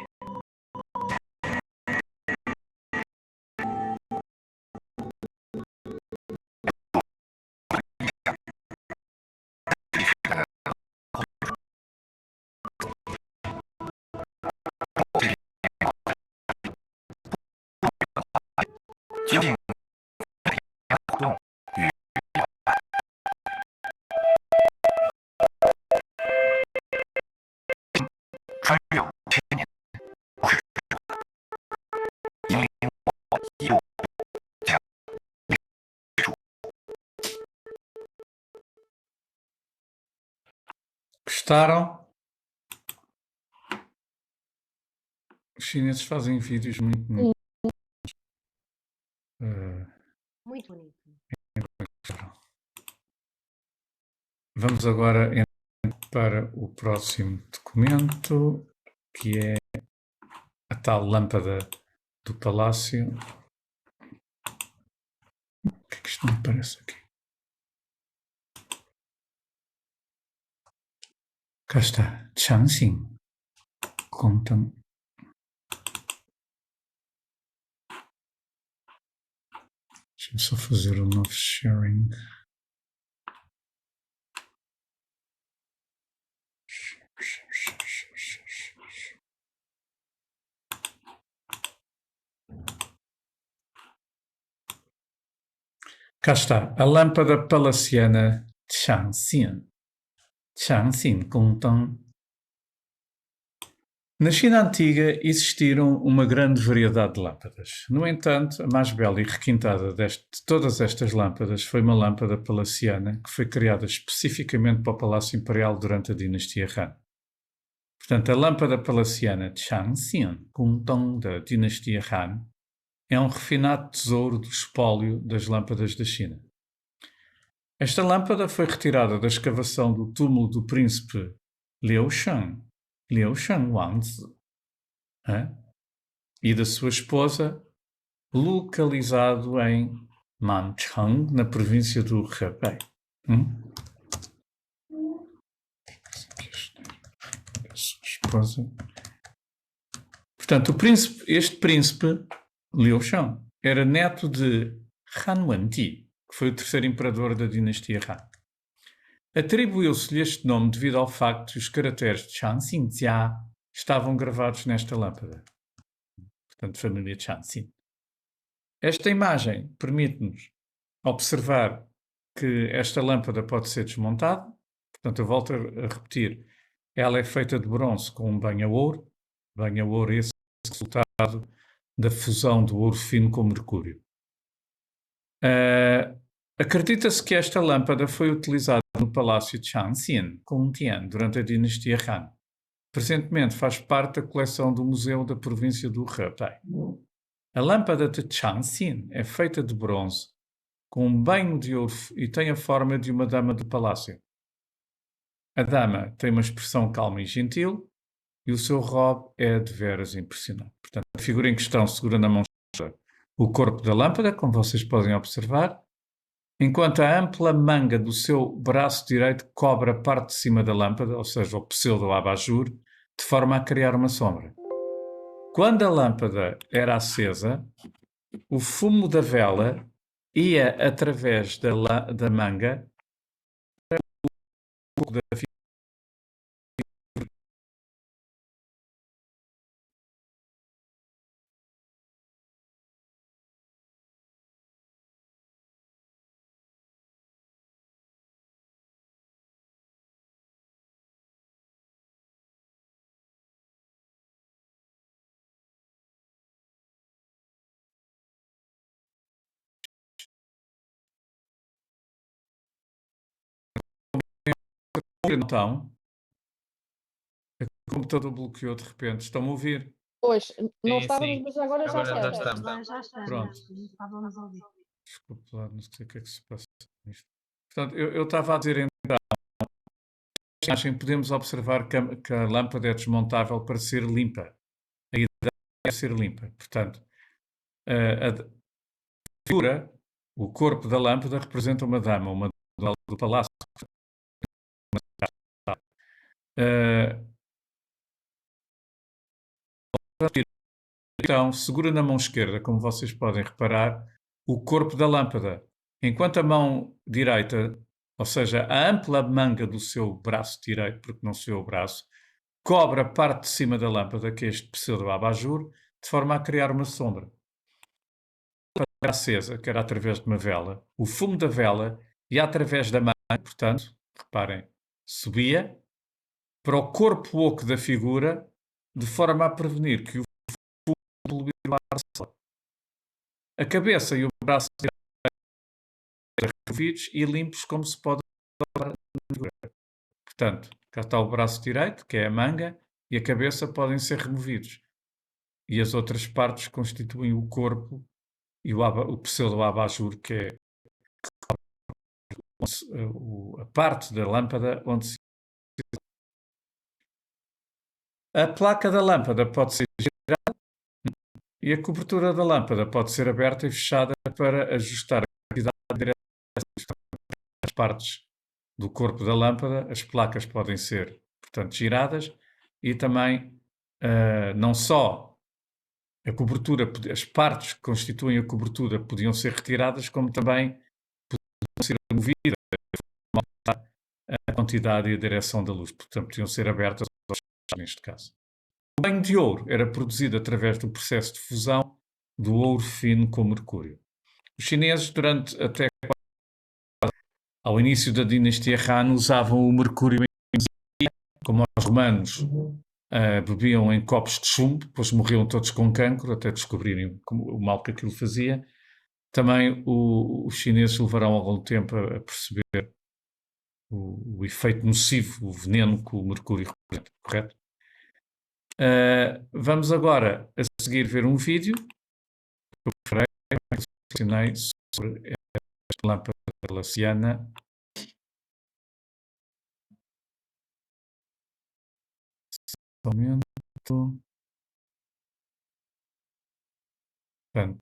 究竟活动与穿越5000年，不是引领我一路向历史。 Gostaram? Os chineses fazem vídeos muito. Muito bonito. Vamos agora para o próximo documento, que é a tal lâmpada do palácio. O que é que isto não aparece aqui? Cá está. Changxing. Conta-me. Deixa-me só fazer um novo sharing. Cá está, a lâmpada palaciana Changxin. Changxin Gongdong. Na China antiga existiram uma grande variedade de lâmpadas. No entanto, a mais bela e requintada de todas estas lâmpadas foi uma lâmpada palaciana que foi criada especificamente para o Palácio Imperial durante a dinastia Han. Portanto, a lâmpada palaciana Changxin Gongdong da dinastia Han é um refinado tesouro do espólio das lâmpadas da China. Esta lâmpada foi retirada da escavação do túmulo do príncipe Liu Sheng Wangzi, e da sua esposa, localizado em Mancheng, na província do Hebei. Esposa. Portanto, este príncipe, Liu Sheng, era neto de Han Wenji, que foi o terceiro imperador da dinastia Han. Atribuiu-se-lhe este nome devido ao facto de os caracteres de Changxin Jia estavam gravados nesta lâmpada. Portanto, família Changxin. Esta imagem permite-nos observar que esta lâmpada pode ser desmontada. Portanto, eu volto a repetir. Ela é feita de bronze com um banha-ouro. Banha-ouro, esse é o resultado da fusão do ouro fino com mercúrio. Acredita-se que esta lâmpada foi utilizada no Palácio de Changxin, Gongtian, durante a dinastia Han. Presentemente faz parte da coleção do Museu da Província do Hebei. A lâmpada de Changxin é feita de bronze, com um banho de ouro e tem a forma de uma dama do palácio. A dama tem uma expressão calma e gentil e o seu robe é de veras impressionante. Portanto, a figura em questão segura na mão o corpo da lâmpada, como vocês podem observar, enquanto a ampla manga do seu braço direito cobre a parte de cima da lâmpada, ou seja, o pseudo-abajur, de forma a criar uma sombra. Quando a lâmpada era acesa, o fumo da vela ia através da manga da então, o computador bloqueou de repente. Estão-me a ouvir? Pois, não Sim, estávamos, sim. mas agora já Agora já estamos. estamos. Agora já estamos. Pronto. Não estávamos a ouvir. Desculpe lá, não sei o que é que se passa nisto. Portanto, eu estava a dizer então, podemos observar que a lâmpada é desmontável para ser limpa. A ideia é ser limpa. Portanto, a figura, o corpo da lâmpada representa uma dama, uma dama do palácio. Uh, Então, segura na mão esquerda, como vocês podem reparar, o corpo da lâmpada, enquanto a mão direita, ou seja, a ampla manga do seu braço direito, porque não se vê o braço, cobre a parte de cima da lâmpada, que é este pseudo-abajur, de forma a criar uma sombra. A lâmpada era acesa, que era através de uma vela, o fumo da vela ia através da manga, portanto, reparem, subia para o corpo oco da figura, de forma a prevenir que o poluir o ar da sala. A cabeça e o braço direito removidos e limpos como se pode observar na figura. Portanto, cá está o braço direito, que é a manga, e a cabeça podem ser removidos. E as outras partes constituem o corpo e o pseudo-abajur, que é a parte da lâmpada onde se... A placa da lâmpada pode ser girada e a cobertura da lâmpada pode ser aberta e fechada para ajustar a quantidade de direção das partes do corpo da lâmpada. As placas podem ser, portanto, giradas e também não só a cobertura, as partes que constituem a cobertura podiam ser retiradas, como também podiam ser removidas a quantidade e a direção da luz. Portanto, podiam ser abertas neste caso. O banho de ouro era produzido através do processo de fusão do ouro fino com mercúrio. Os chineses, durante até ao início da dinastia Han, usavam o mercúrio em energia, como os romanos bebiam em copos de chumbo, depois morriam todos com cancro, até descobrirem o mal que aquilo fazia. Também os chineses levarão algum tempo a perceber o efeito nocivo, o veneno que o mercúrio representa, correto? Vamos agora a seguir ver um vídeo que eu preparei sobre esta lâmpada laciana. Momento. Portanto,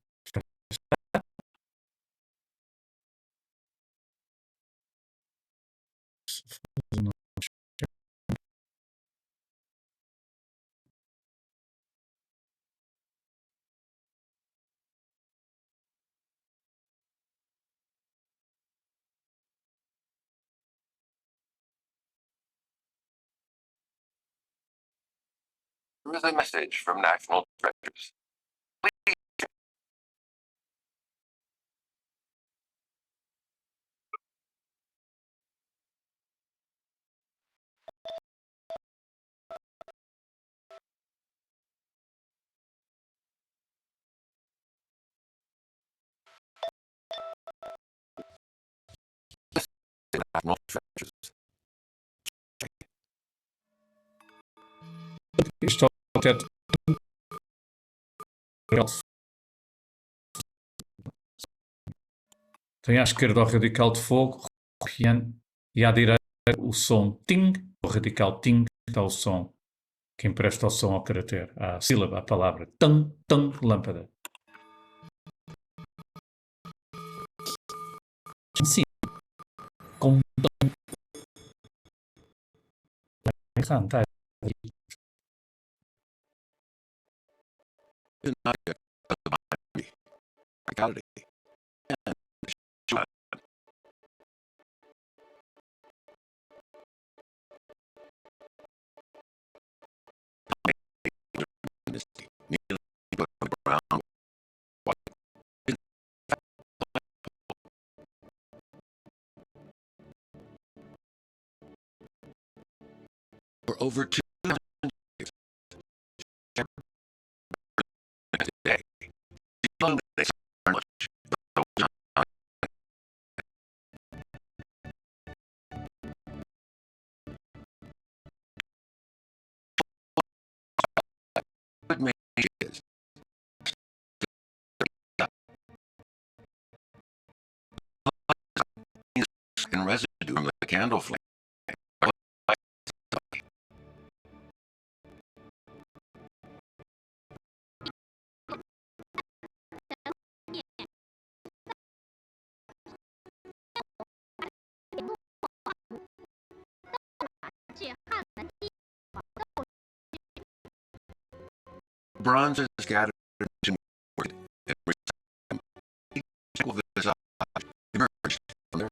Here is a message from National Treasures. National Treasures. isto é o teto. Tem à esquerda o radical de fogo, piano, e à direita o som ting, o radical ting, que dá o som, que empresta o som ao caractere, à sílaba, à palavra, tang, tang, lâmpada. Sim, com tang. Reality. For over 200 years. Today, and residue from the candle flame. Bronze is scattered and equal visage emerged from their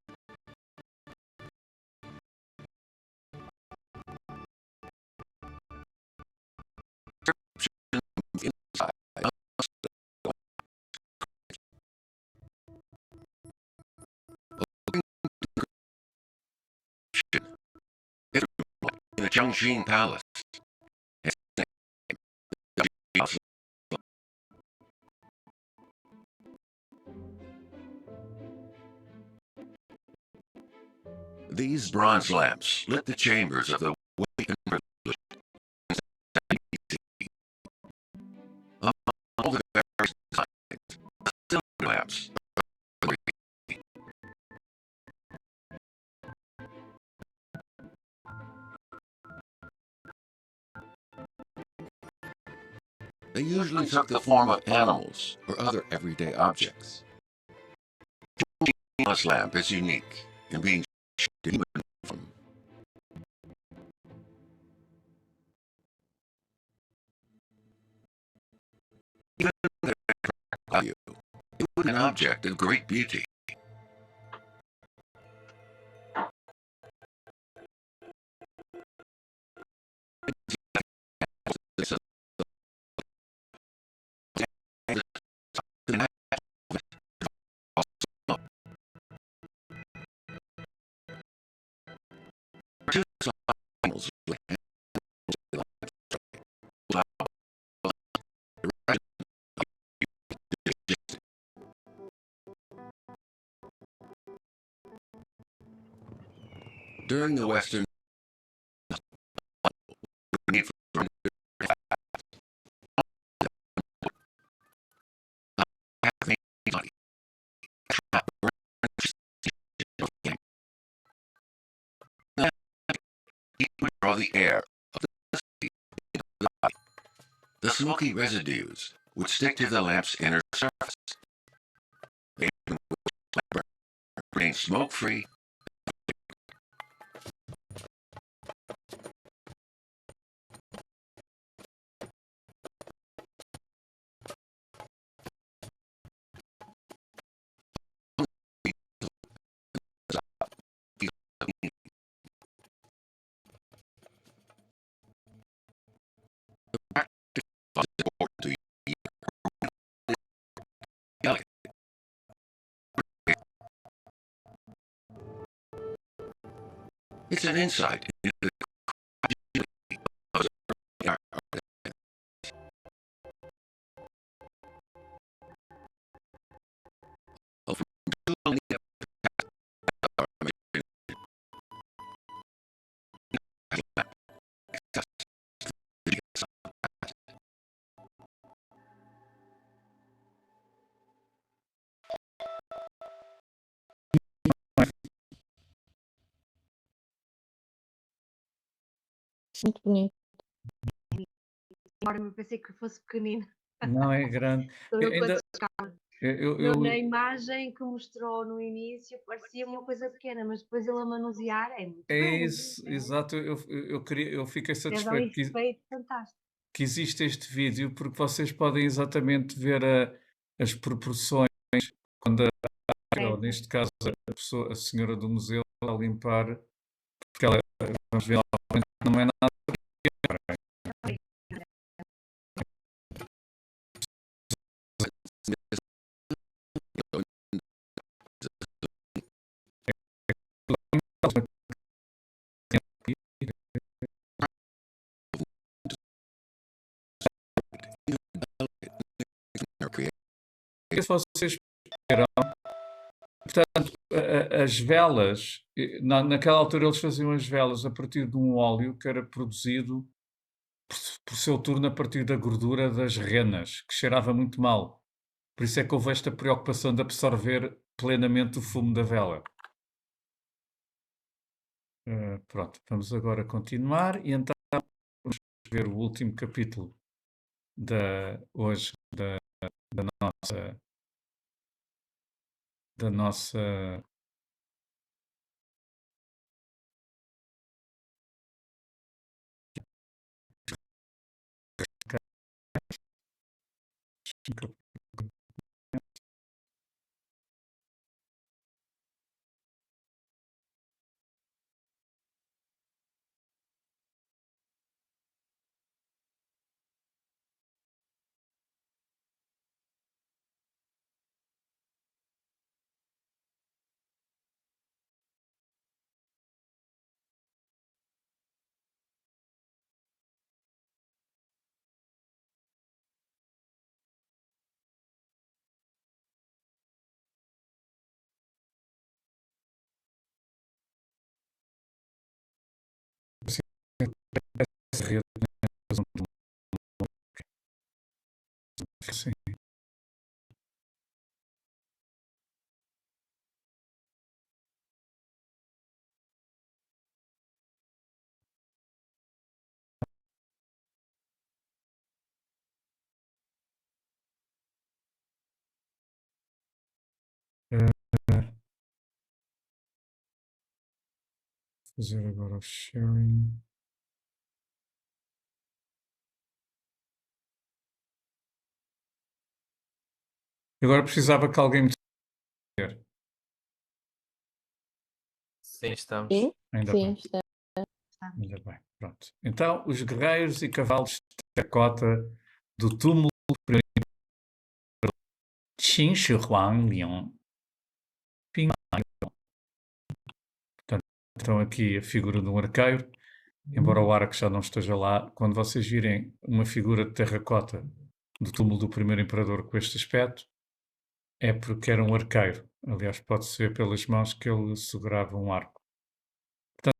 inside. In the Chongqing Palace. These bronze lamps lit the chambers of the weak and privileged. Among all the various designs, the cylinder lamps are They usually took the form of animals or other everyday objects. This lamp is unique in being shaped even from even their value. It was an object of great beauty. During the Western need for draw the air of the smoky residues would stick to the lamp's inner surface. They remain smoke-free. It's an insight into the Muito bonito. Agora eu pensei que fosse pequenino. Não é grande. Sou eu com Ainda, as escamas. eu, Na imagem que mostrou no início parecia uma coisa pequena, mas depois ele a manusear é muito é grande. isso, exato. Eu fiquei Deve dar um satisfeito efeito fantástico. que existe este vídeo, porque vocês podem exatamente ver as proporções quando ou Certo. neste caso a senhora do museu a limpar, porque ela, vamos ver novamente, não é nada. Se vocês perceberam, portanto, as velas, naquela altura eles faziam as velas a partir de um óleo que era produzido por seu turno a partir da gordura das renas, que cheirava muito mal. Por isso é que houve esta preocupação de absorver plenamente o fumo da vela. Pronto, vamos agora continuar e então vamos ver o último capítulo hoje da nossa, da nossa rede. Sim. Fazer agora o sharing. Agora precisava que alguém me dissesse. Sim, estamos. Sim, Ainda sim, bem, está. ainda bem. Pronto. Então, os guerreiros e cavalos de terracota do túmulo do primeiro Qin Shi Huang Liang. Portanto, então aqui a figura de um arqueiro, embora o arco já não esteja lá. Quando vocês virem uma figura de terracota do túmulo do primeiro imperador com este aspecto, é porque era um arqueiro. Aliás, pode-se ver pelas mãos que ele segurava um arco. Portanto,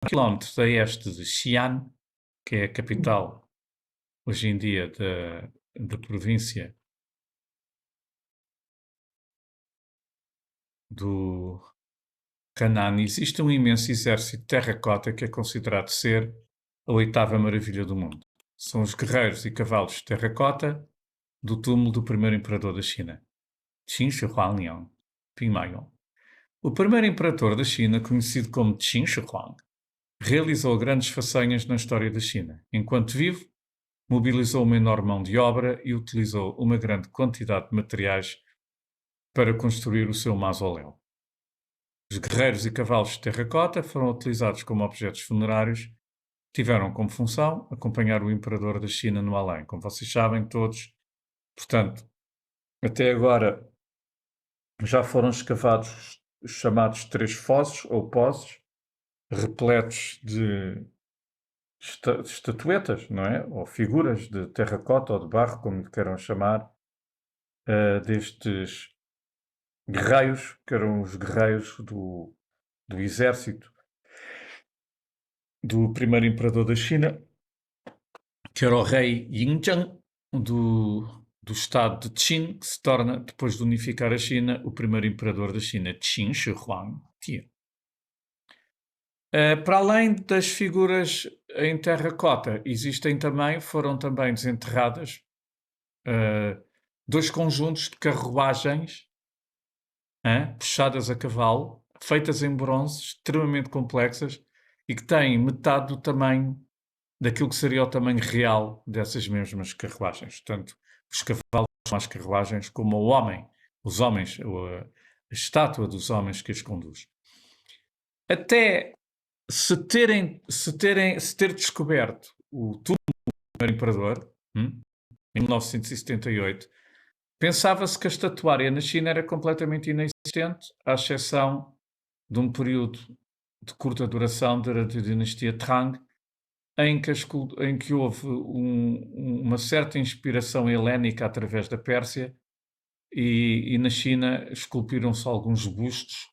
quilómetros a este de Xi'an, que é a capital hoje em dia da província do Henan, existe um imenso exército de terracota que é considerado ser a oitava maravilha do mundo. São os guerreiros e cavalos de terracota do túmulo do primeiro imperador da China, Qin Shi Huangdian Ping Maiyong. O primeiro imperador da China, conhecido como Qin Shi Huang, realizou grandes façanhas na história da China. Enquanto vivo, mobilizou uma enorme mão de obra e utilizou uma grande quantidade de materiais para construir o seu mausoléu. Os guerreiros e cavalos de terracota foram utilizados como objetos funerários, tiveram como função acompanhar o imperador da China no além, como vocês sabem todos. Portanto, até agora já foram escavados os chamados três fossos ou poços, repletos de estatuetas, não é? Ou figuras de terracota ou de barro, como lhe queiram chamar, destes guerreiros, que eram os guerreiros do exército do primeiro imperador da China, que era o rei Yingzheng, do estado de Qin, que se torna, depois de unificar a China, o primeiro imperador da China, Qin Shi Huangdi. Para além das figuras em terracota, foram também desenterradas dois conjuntos de carruagens puxadas a cavalo, feitas em bronze, extremamente complexas e que têm metade do tamanho daquilo que seria o tamanho real dessas mesmas carruagens. Portanto, os cavalos são as carruagens como o homem, os homens, a estátua dos homens que as conduz. Até se ter descoberto o túmulo do primeiro imperador, em 1978, pensava-se que a estatuária na China era completamente inexistente, à exceção de um período de curta duração durante a dinastia Tang, em que houve uma certa inspiração helénica através da Pérsia e na China esculpiram-se alguns bustos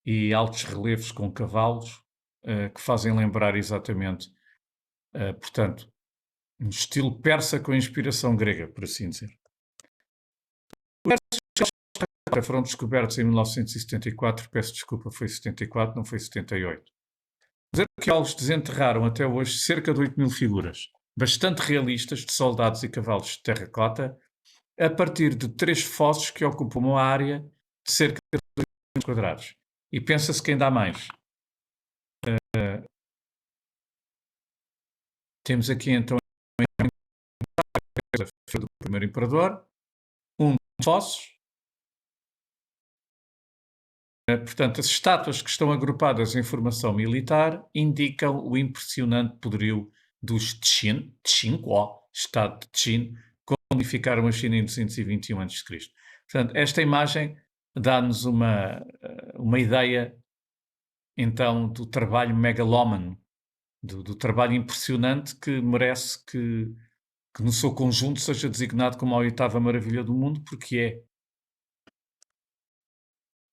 e altos relevos com cavalos que fazem lembrar exatamente, portanto, um estilo persa com inspiração grega, por assim dizer. Os foram descobertos em 1974, peço desculpa, foi 74, não foi 78. Os arqueólogos desenterraram até hoje cerca de 8.000 figuras, bastante realistas, de soldados e cavalos de terracota, a partir de 3 fossos que ocupam uma área de cerca de 2 km quadrados. E pensa-se que ainda há mais. Temos aqui então a figura do primeiro imperador, um dos fossos. Portanto, as estátuas que estão agrupadas em formação militar indicam o impressionante poderio dos Qin, Estado de Qin, quando unificaram a China em 221 a.C. Portanto, esta imagem dá-nos uma ideia, então, do trabalho megalómano, do trabalho impressionante que merece que no seu conjunto seja designado como a 8ª maravilha do mundo, porque é.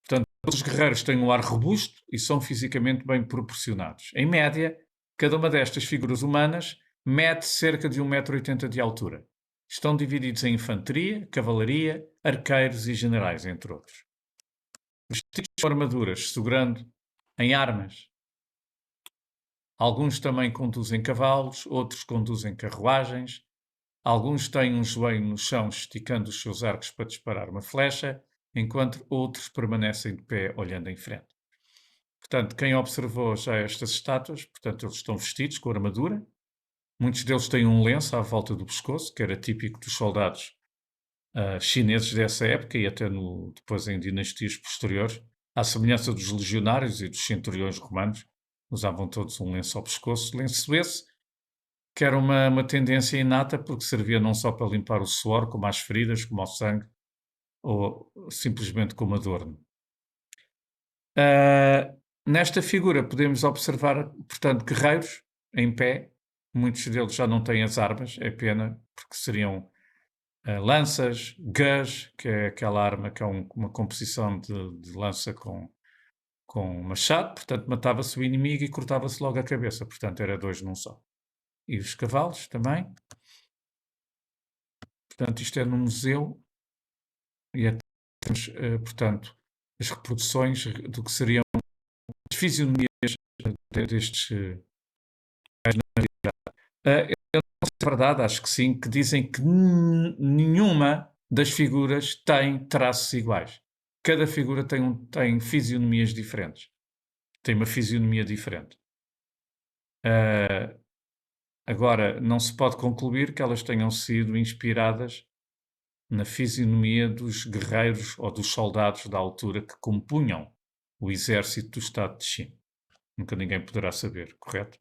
Portanto, os guerreiros têm um ar robusto e são fisicamente bem proporcionados. Em média, cada uma destas figuras humanas mede cerca de 1,80 m de altura. Estão divididos em infantaria, cavalaria, arqueiros e generais, entre outros. Vestidos com armaduras, segurando em armas. Alguns também conduzem cavalos, outros conduzem carruagens. Alguns têm um joelho no chão, esticando os seus arcos para disparar uma flecha, enquanto outros permanecem de pé, olhando em frente. Portanto, quem observou já estas estátuas, portanto, eles estão vestidos com armadura. Muitos deles têm um lenço à volta do pescoço, que era típico dos soldados chineses dessa época e até depois em dinastias posteriores. À semelhança dos legionários e dos centuriões romanos, usavam todos um lenço ao pescoço. Lenço esse que era uma tendência inata, porque servia não só para limpar o suor, como as feridas, como o sangue, ou simplesmente como adorno. Nesta figura podemos observar, portanto, guerreiros em pé. Muitos deles já não têm as armas, é pena, porque seriam lanças, guns, que é aquela arma que é uma composição de lança com machado, portanto matava-se o inimigo e cortava-se logo a cabeça, portanto era 2 num só. E os cavalos também. Portanto, isto é no museu e temos, portanto, as reproduções do que seriam as fisionomias destes eu não sei se é verdade, acho que sim, que dizem que nenhuma das figuras tem traços iguais. Cada figura tem fisionomias diferentes. Tem uma fisionomia diferente. Agora, não se pode concluir que elas tenham sido inspiradas na fisionomia dos guerreiros ou dos soldados da altura que compunham o exército do Estado de Qin. Nunca ninguém poderá saber, correto?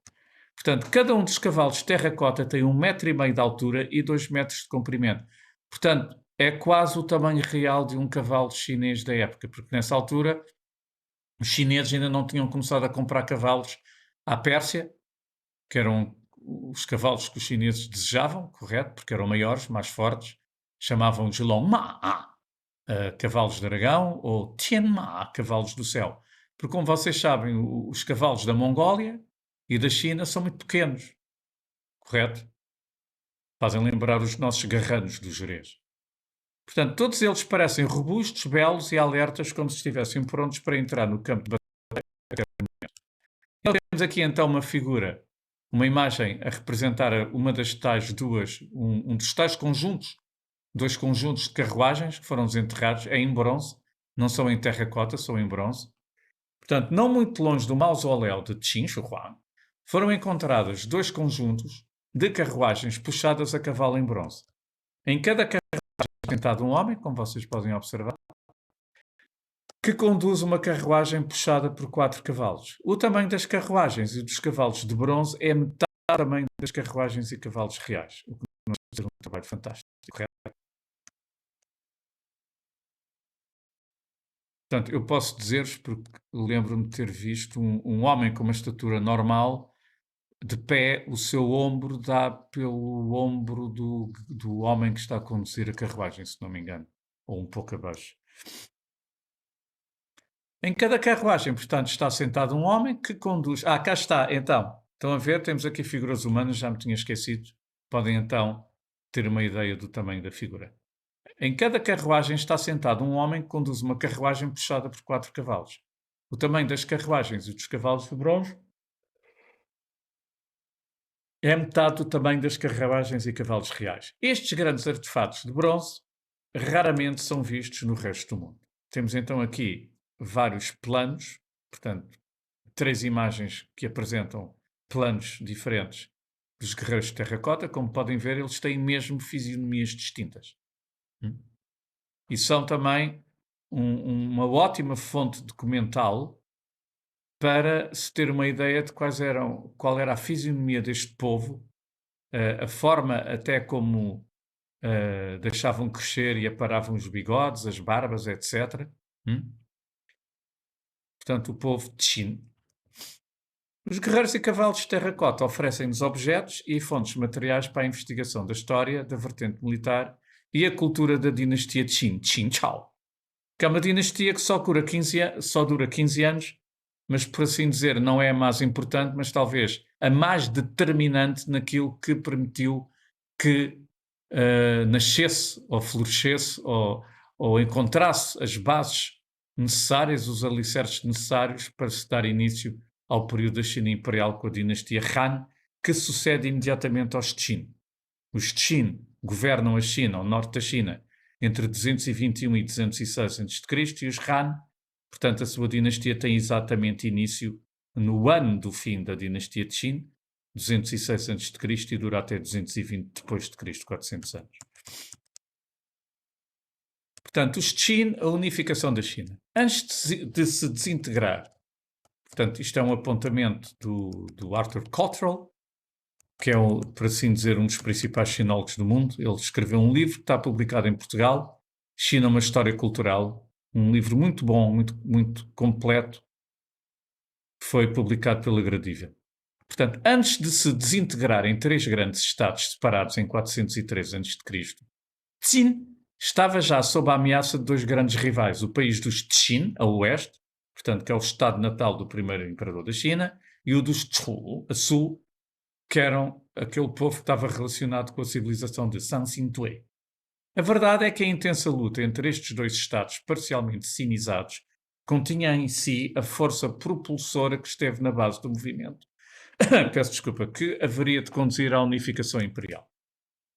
Portanto, cada um dos cavalos de terracota tem 1,5 m de altura e 2 metros de comprimento. Portanto, é quase o tamanho real de um cavalo chinês da época, porque nessa altura os chineses ainda não tinham começado a comprar cavalos à Pérsia, que eram os cavalos que os chineses desejavam, correto? Porque eram maiores, mais fortes. Chamavam de Longma, cavalos de dragão, ou Tianma, cavalos do céu. Porque, como vocês sabem, os cavalos da Mongólia e da China são muito pequenos, correto? Fazem lembrar os nossos garranos do Jerez. Portanto, todos eles parecem robustos, belos e alertas, como se estivessem prontos para entrar no campo de batalha. Temos aqui então uma figura, uma imagem a representar uma das tais um dos tais conjuntos, 2 conjuntos de carruagens que foram desenterrados, é em bronze, não são em terracota, são em bronze. Portanto, não muito longe do mausoléu de Qin Shi Huang, foram encontrados 2 conjuntos de carruagens puxadas a cavalo em bronze. Em cada carruagem está sentado um homem, como vocês podem observar, que conduz uma carruagem puxada por 4 cavalos. O tamanho das carruagens e dos cavalos de bronze é metade do tamanho das carruagens e cavalos reais, o que nos faz um trabalho fantástico, correto? Portanto, eu posso dizer-vos, porque lembro-me de ter visto um homem com uma estatura normal, de pé, o seu ombro dá pelo ombro do homem que está a conduzir a carruagem, se não me engano, ou um pouco abaixo. Em cada carruagem, portanto, está sentado um homem que conduz... cá está, então. Estão a ver? Temos aqui figuras humanas, já me tinha esquecido. Podem, então, ter uma ideia do tamanho da figura. Em cada carruagem está sentado um homem que conduz uma carruagem puxada por 4 cavalos. O tamanho das carruagens e dos cavalos de bronze é metade do tamanho das carruagens e cavalos reais. Estes grandes artefatos de bronze raramente são vistos no resto do mundo. Temos então aqui vários planos, portanto, 3 imagens que apresentam planos diferentes dos guerreiros de terracota. Como podem ver, eles têm mesmo fisionomias distintas. E são também uma ótima fonte documental para se ter uma ideia de qual era a fisionomia deste povo, a forma até como deixavam crescer e aparavam os bigodes, as barbas, etc. Portanto, o povo Chin. Os guerreiros e cavalos de terracota oferecem-nos objetos e fontes materiais para a investigação da história, da vertente militar e a cultura da dinastia Qin, Qin Chao, que é uma dinastia que só dura 15 anos, mas, por assim dizer, não é a mais importante, mas talvez a mais determinante naquilo que permitiu que nascesse ou florescesse ou encontrasse as bases necessárias, os alicerces necessários para se dar início ao período da China Imperial com a dinastia Han, que sucede imediatamente aos Qin. Os Qin governam a China, ao norte da China, entre 221 e 206 a.C. e os Han, portanto, a sua dinastia tem exatamente início no ano do fim da dinastia Qin, 206 a.C. e dura até 220 depois de Cristo, 400 anos. Portanto, os Qin, a unificação da China. Antes de se desintegrar, portanto, isto é um apontamento do Arthur Cottrell, que é, por assim dizer, um dos principais sinólogos do mundo. Ele escreveu um livro que está publicado em Portugal, China, uma história cultural, um livro muito bom, muito, muito completo, que foi publicado pela Gradiva. Portanto, antes de se desintegrar em 3 grandes estados separados em 403 a.C., Qin estava já sob a ameaça de 2 grandes rivais, o país dos Qin, a oeste, portanto, que é o estado natal do primeiro imperador da China, e o dos Zhou, a sul, que eram aquele povo que estava relacionado com a civilização de Sanxingtui. A verdade é que a intensa luta entre estes 2 estados parcialmente sinizados continha em si a força propulsora que esteve na base do movimento, peço desculpa, que haveria de conduzir à unificação imperial.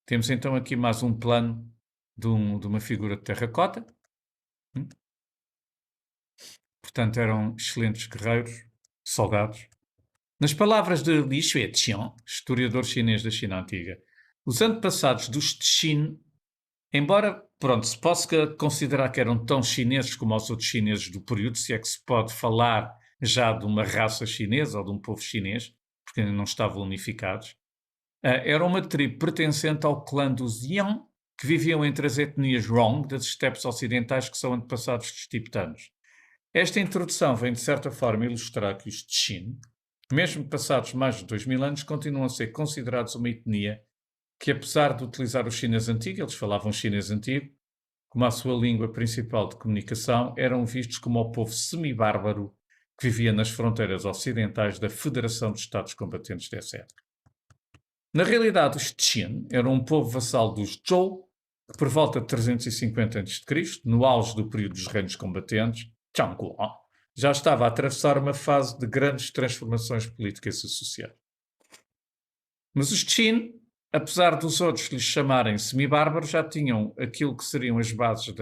Temos então aqui mais um plano de uma figura de terracota. Portanto, eram excelentes guerreiros, soldados. Nas palavras de Li Xueqiang, historiador chinês da China Antiga, os antepassados dos Qin, embora, se possa considerar que eram tão chineses como os outros chineses do período, se é que se pode falar já de uma raça chinesa ou de um povo chinês, porque ainda não estavam unificados, era uma tribo pertencente ao clã dos Yan, que viviam entre as etnias Rong, das estepes ocidentais, que são antepassados dos tibetanos. Esta introdução vem, de certa forma, ilustrar que os Qin, mesmo passados mais de 2000 anos, continuam a ser considerados uma etnia que, apesar de utilizar o chinês antigo, eles falavam chinês antigo, como a sua língua principal de comunicação, eram vistos como o povo semi-bárbaro que vivia nas fronteiras ocidentais da Federação dos Estados Combatentes dessa época. Na realidade, os Qin eram um povo vassalo dos Zhou, que por volta de 350 a.C., no auge do período dos reinos combatentes, Zhangguo, já estava a atravessar uma fase de grandes transformações políticas e sociais. Mas os Qin, apesar dos outros lhes chamarem semi-bárbaros, já tinham aquilo que seriam as bases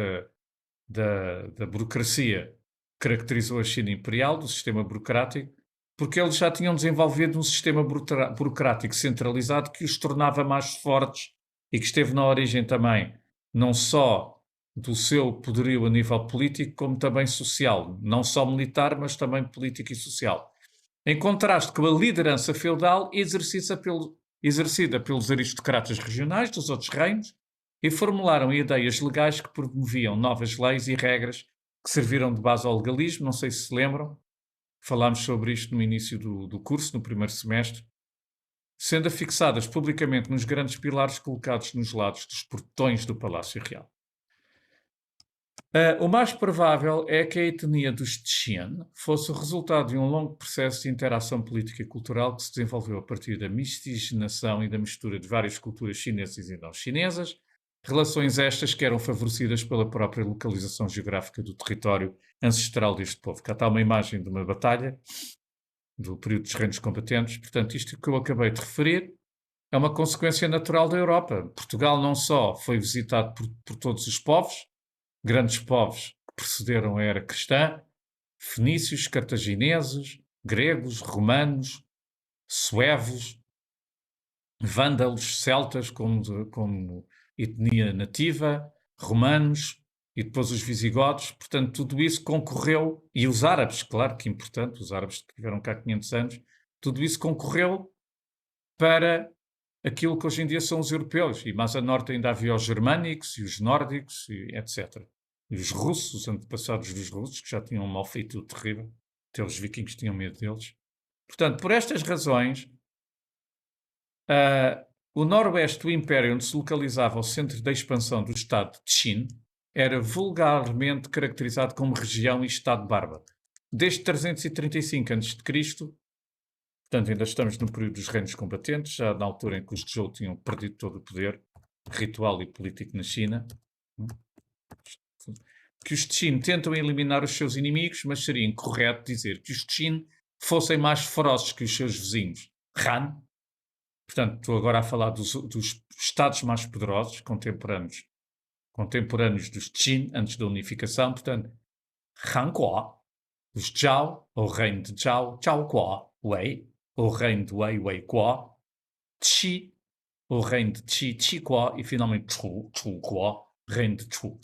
da burocracia que caracterizou a China imperial, do sistema burocrático, porque eles já tinham desenvolvido um sistema burocrático centralizado que os tornava mais fortes e que esteve na origem também, não só do seu poderio a nível político, como também social, não só militar, mas também político e social. Em contraste com a liderança feudal exercida pelos aristocratas regionais dos outros reinos, e formularam ideias legais que promoviam novas leis e regras que serviram de base ao legalismo. Não sei se se lembram, falámos sobre isto no início do curso, no primeiro semestre, sendo afixadas publicamente nos grandes pilares colocados nos lados dos portões do Palácio Real. O mais provável é que a etnia dos Qin fosse o resultado de um longo processo de interação política e cultural que se desenvolveu a partir da miscigenação e da mistura de várias culturas chinesas e não chinesas, relações estas que eram favorecidas pela própria localização geográfica do território ancestral deste povo. Cá está uma imagem de uma batalha do período dos reinos combatentes. Portanto, isto que eu acabei de referir é uma consequência natural da Europa. Portugal não só foi visitado por todos os povos, grandes povos que precederam a era cristã, fenícios, cartagineses, gregos, romanos, suevos, vândalos, celtas como etnia nativa, romanos e depois os visigodos. Portanto, tudo isso concorreu, e os árabes, claro que é importante, os árabes que viveram cá há 500 anos, tudo isso concorreu para aquilo que hoje em dia são os europeus. E mais a norte ainda havia os germânicos e os nórdicos, e etc. E os russos, os antepassados dos russos, que já tinham um mal feito terrível. Até os vikings tinham medo deles. Portanto, por estas razões, o noroeste do Império, onde se localizava o centro da expansão do Estado de Qin, era vulgarmente caracterizado como região e Estado bárbaro. Desde 335 a.C., portanto ainda estamos no período dos reinos combatentes, já na altura em que os Zhou tinham perdido todo o poder ritual e político na China, que os Qin tentam eliminar os seus inimigos, mas seria incorreto dizer que os Qin fossem mais ferozes que os seus vizinhos Han. Portanto, estou agora a falar dos estados mais poderosos, contemporâneos dos Qin, antes da unificação. Portanto, Han Kuo, os Zhao, ou reino de Zhao, Zhao Kuo, Wei, ou reino de Wei, Wei Kuo, Qi, ou reino de Qi, Qi Kuo, e finalmente Chu, Chu Kuo, reino de Chu.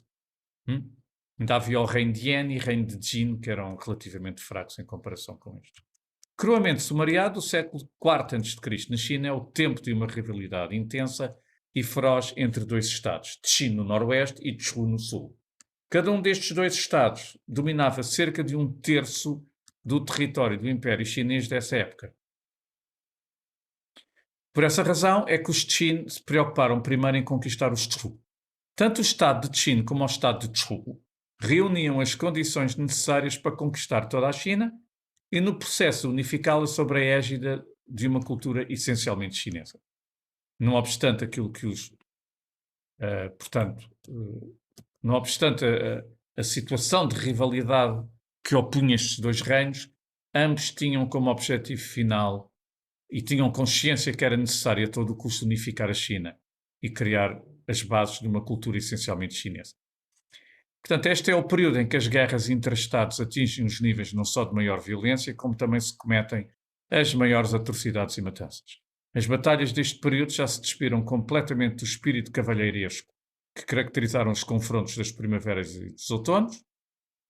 Ainda havia o reino de Yan e o reino de Jin, que eram relativamente fracos em comparação com isto. Cruamente sumariado, o século IV a.C. na China é o tempo de uma rivalidade intensa e feroz entre dois estados, Qin no noroeste e Chu no sul. Cada um destes dois estados dominava cerca de 1/3 do território do Império Chinês dessa época. Por essa razão é que os Qin se preocuparam primeiro em conquistar os Chu. Tanto o estado de Qin como o estado de Chu reuniam as condições necessárias para conquistar toda a China e, no processo, unificá-la sobre a égide de uma cultura essencialmente chinesa. Não obstante aquilo que não obstante a situação de rivalidade que opunha estes dois reinos, ambos tinham como objetivo final e tinham consciência que era necessário a todo custo unificar a China e criar as bases de uma cultura essencialmente chinesa. Portanto, este é o período em que as guerras intra-estados atingem os níveis não só de maior violência, como também se cometem as maiores atrocidades e matanças. As batalhas deste período já se despiram completamente do espírito cavalheiresco que caracterizaram os confrontos das primaveras e dos outonos,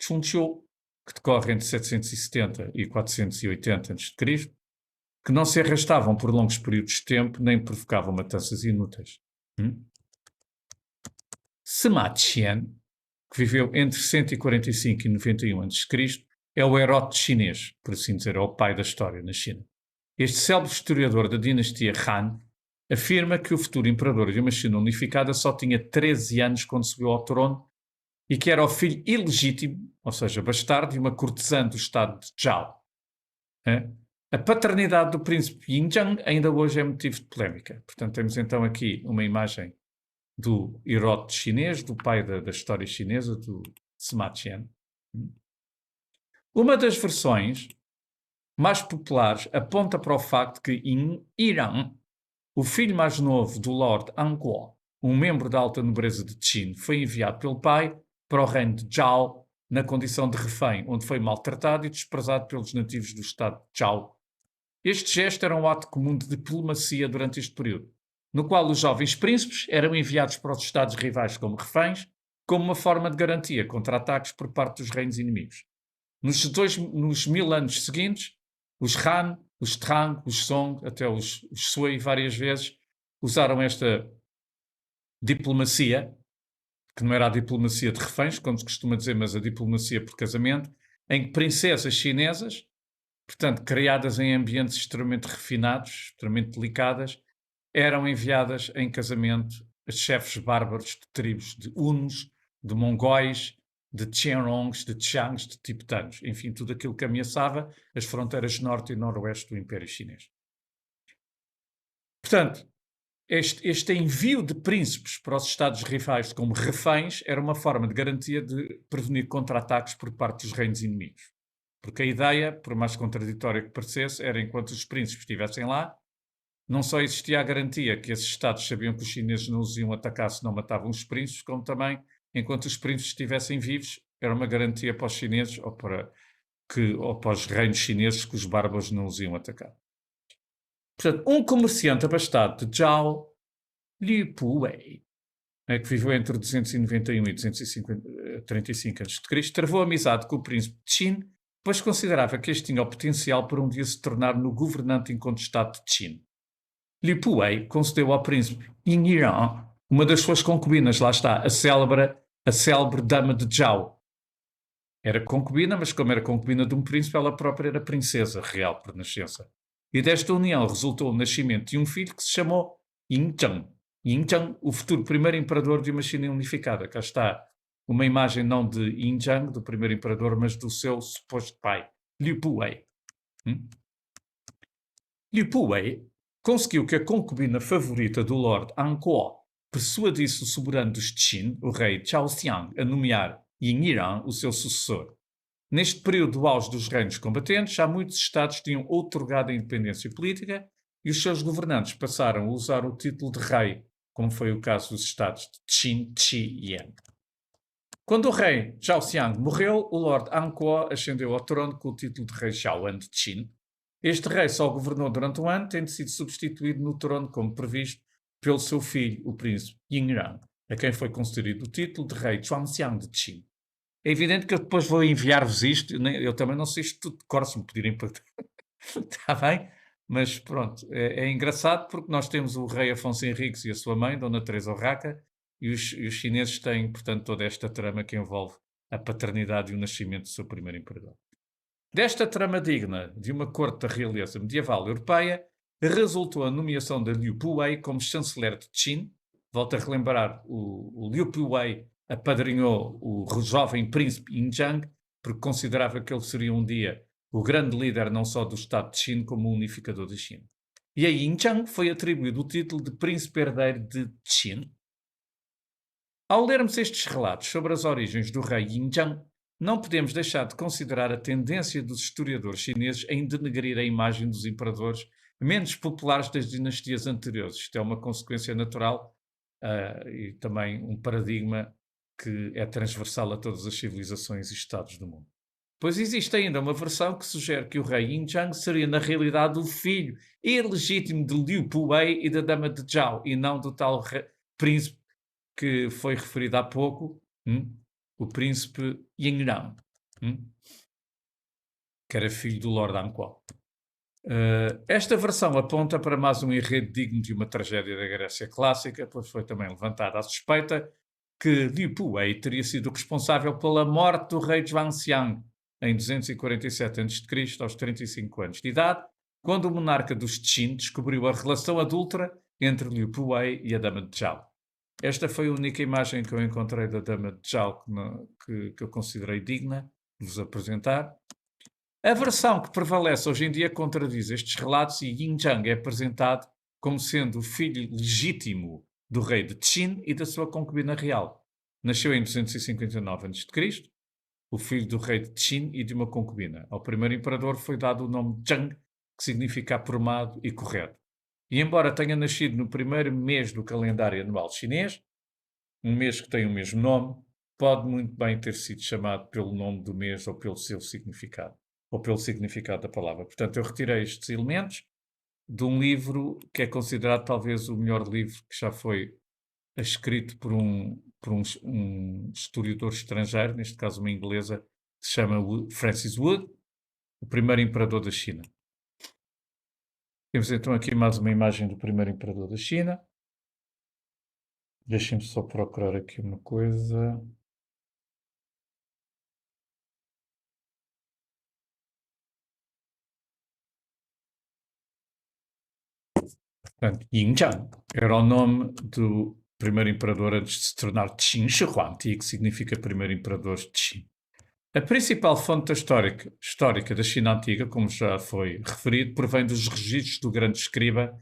Chunqiu, que decorre entre 770 e 480 a.C., que não se arrastavam por longos períodos de tempo nem provocavam matanças inúteis. Sima Qian, que viveu entre 145 e 91 a.C., é o Heródoto chinês, por assim dizer, é o pai da história na China. Este célebre historiador da dinastia Han afirma que o futuro imperador de uma China unificada só tinha 13 anos quando subiu ao trono e que era o filho ilegítimo, ou seja, bastardo, de uma cortesã do estado de Zhao. A paternidade do príncipe Yinzhang ainda hoje é motivo de polémica. Portanto, temos então aqui uma imagem do Heródoto chinês, do pai da história chinesa, do Sima Qian. Uma das versões mais populares aponta para o facto que em Irã, o filho mais novo do Lord Anguo, um membro da alta nobreza de Qin, foi enviado pelo pai para o reino de Zhao na condição de refém, onde foi maltratado e desprezado pelos nativos do estado de Zhao. Este gesto era um ato comum de diplomacia durante este período, no qual os jovens príncipes eram enviados para os estados rivais como reféns, como uma forma de garantia contra ataques por parte dos reinos inimigos. Nos 1000 anos seguintes, os Han, os Tang, os Song, até os Sui, várias vezes, usaram esta diplomacia, que não era a diplomacia de reféns, como se costuma dizer, mas a diplomacia por casamento, em que princesas chinesas, portanto, criadas em ambientes extremamente refinados, extremamente delicadas, eram enviadas em casamento a chefes bárbaros de tribos de Hunos, de Mongóis, de Qianrongs, de Qiangs, de tibetanos, enfim, tudo aquilo que ameaçava as fronteiras norte e noroeste do Império Chinês. Portanto, este envio de príncipes para os estados rivais como reféns era uma forma de garantia de prevenir contra-ataques por parte dos reinos inimigos. Porque a ideia, por mais contraditória que parecesse, era enquanto os príncipes estivessem lá, não só existia a garantia que esses Estados sabiam que os chineses não os iam atacar se não matavam os príncipes, como também, enquanto os príncipes estivessem vivos, era uma garantia para os chineses ou para os reinos chineses que os bárbaros não os iam atacar. Portanto, um comerciante abastado de Zhao Liu Puwei, que viveu entre 291 e 235 a.C., travou amizade com o príncipe Qin, pois considerava que este tinha o potencial para um dia se tornar no governante incontestado de Qin. Liu Puwei concedeu ao príncipe Yin Yiran uma das suas concubinas, lá está, a célebre dama de Zhao. Era concubina, mas como era concubina de um príncipe, ela própria era princesa real por nascença. E desta união resultou o nascimento de um filho que se chamou Yin Zheng. Yin Zheng, o futuro primeiro imperador de uma China unificada. Cá está uma imagem não de Yin Zheng, do primeiro imperador, mas do seu suposto pai, Liu Puwei. Liu Puwei conseguiu que a concubina favorita do Lord Anguo persuadisse o soberano dos Qin, o rei Chaoxiang, a nomear Yin Yiran o seu sucessor. Neste período do auge dos reinos combatentes, já muitos estados tinham outorgado a independência política e os seus governantes passaram a usar o título de rei, como foi o caso dos estados de Qin, Qi e Yan. Quando o rei Zhaoxiang morreu, o Lord Anguo ascendeu ao trono com o título de rei Xiaoan de Qin. Este rei só governou durante um ano, tendo sido substituído no trono, como previsto, pelo seu filho, o príncipe Yin Yiran, a quem foi concedido o título de rei Xuanxiang de Qin. É evidente que eu depois vou enviar-vos isto, eu também não sei isto tudo de cor, se me pedirem para... Está bem? Mas pronto, é engraçado porque nós temos o rei Afonso Henriques e a sua mãe, Dona Teresa Urraca, e os chineses têm, portanto, toda esta trama que envolve a paternidade e o nascimento do seu primeiro imperador. Desta trama digna de uma corte da realeza medieval europeia, resultou a nomeação de Liu Puwei como chanceler de Qin. Volto a relembrar, o Liu Puwei apadrinhou o jovem príncipe Yin Zheng, porque considerava que ele seria um dia o grande líder não só do Estado de Qin, como o unificador da China. E a Yin Zheng foi atribuído o título de príncipe herdeiro de Qin. Ao lermos estes relatos sobre as origens do rei Yin Zheng, não podemos deixar de considerar a tendência dos historiadores chineses em denegrir a imagem dos imperadores menos populares das dinastias anteriores. Isto é uma consequência natural e também um paradigma que é transversal a todas as civilizações e estados do mundo. Pois existe ainda uma versão que sugere que o rei Yin Zheng seria na realidade o filho ilegítimo de Liu Puwei e da dama de Zhao, e não do tal príncipe que foi referido há pouco, o príncipe Yin Yiran, que era filho do Lord Anguo. Esta versão aponta para mais um enredo digno de uma tragédia da Grécia clássica, pois foi também levantada a suspeita que Liu Puwei teria sido responsável pela morte do rei Xuanxiang em 247 a.C., aos 35 anos de idade, quando o monarca dos Qin descobriu a relação adúltera entre Liu Puwei e a dama de Zhao. Esta foi a única imagem que eu encontrei da dama de Zhao que eu considerei digna de vos apresentar. A versão que prevalece hoje em dia contradiz estes relatos e Yin Zheng é apresentado como sendo o filho legítimo do rei de Qin e da sua concubina real. Nasceu em 259 a.C., o filho do rei de Qin e de uma concubina. Ao primeiro imperador foi dado o nome Zheng, que significa aprumado e correto. E embora tenha nascido no primeiro mês do calendário anual chinês, um mês que tem o mesmo nome, pode muito bem ter sido chamado pelo nome do mês ou pelo seu significado, ou pelo significado da palavra. Portanto, eu retirei estes elementos de um livro que é considerado talvez o melhor livro que já foi escrito por um historiador estrangeiro, neste caso uma inglesa, que se chama Francis Wood, o primeiro imperador da China. Temos então aqui mais uma imagem do primeiro imperador da China. Deixem-me só procurar aqui uma coisa. Portanto, Yin Zheng era o nome do primeiro imperador antes de se tornar Qin Shi Huangdi, que significa primeiro imperador de Qin. A principal fonte histórica da China antiga, como já foi referido, provém dos registros do grande escriba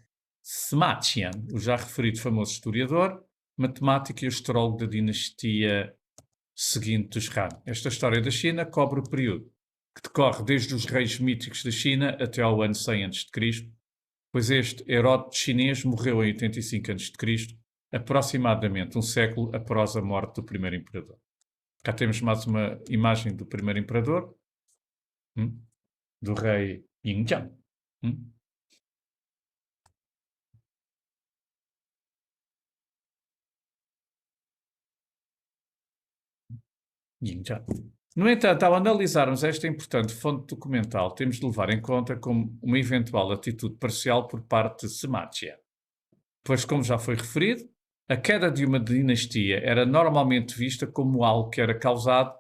Sima Qian, o já referido famoso historiador, matemático e astrólogo da dinastia seguinte dos Han. Esta história da China cobre o período que decorre desde os reis míticos da China até ao ano 100 a.C., pois este Heródoto chinês morreu em 85 a.C., aproximadamente um século após a morte do primeiro imperador. Cá temos mais uma imagem do primeiro imperador, do rei Yingjiang. Yingjiang. No entanto, ao analisarmos esta importante fonte documental, temos de levar em conta como uma eventual atitude parcial por parte de Sima Qian. Pois, como já foi referido, a queda de uma dinastia era normalmente vista como algo que era causado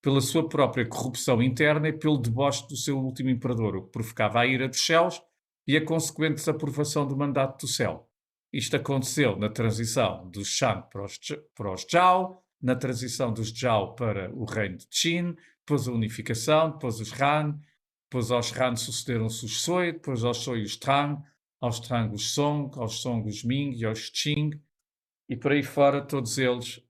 pela sua própria corrupção interna e pelo deboche do seu último imperador, o que provocava a ira dos céus e a consequente desaprovação do mandato do céu. Isto aconteceu na transição dos Shang para os Zhao, na transição dos Zhao para o reino de Qin, depois a unificação, depois os Han, depois aos Han sucederam-se os Sui, depois aos Sui os Tang, aos Tang os Song, aos Song os Ming e aos Qing, e por aí fora todos eles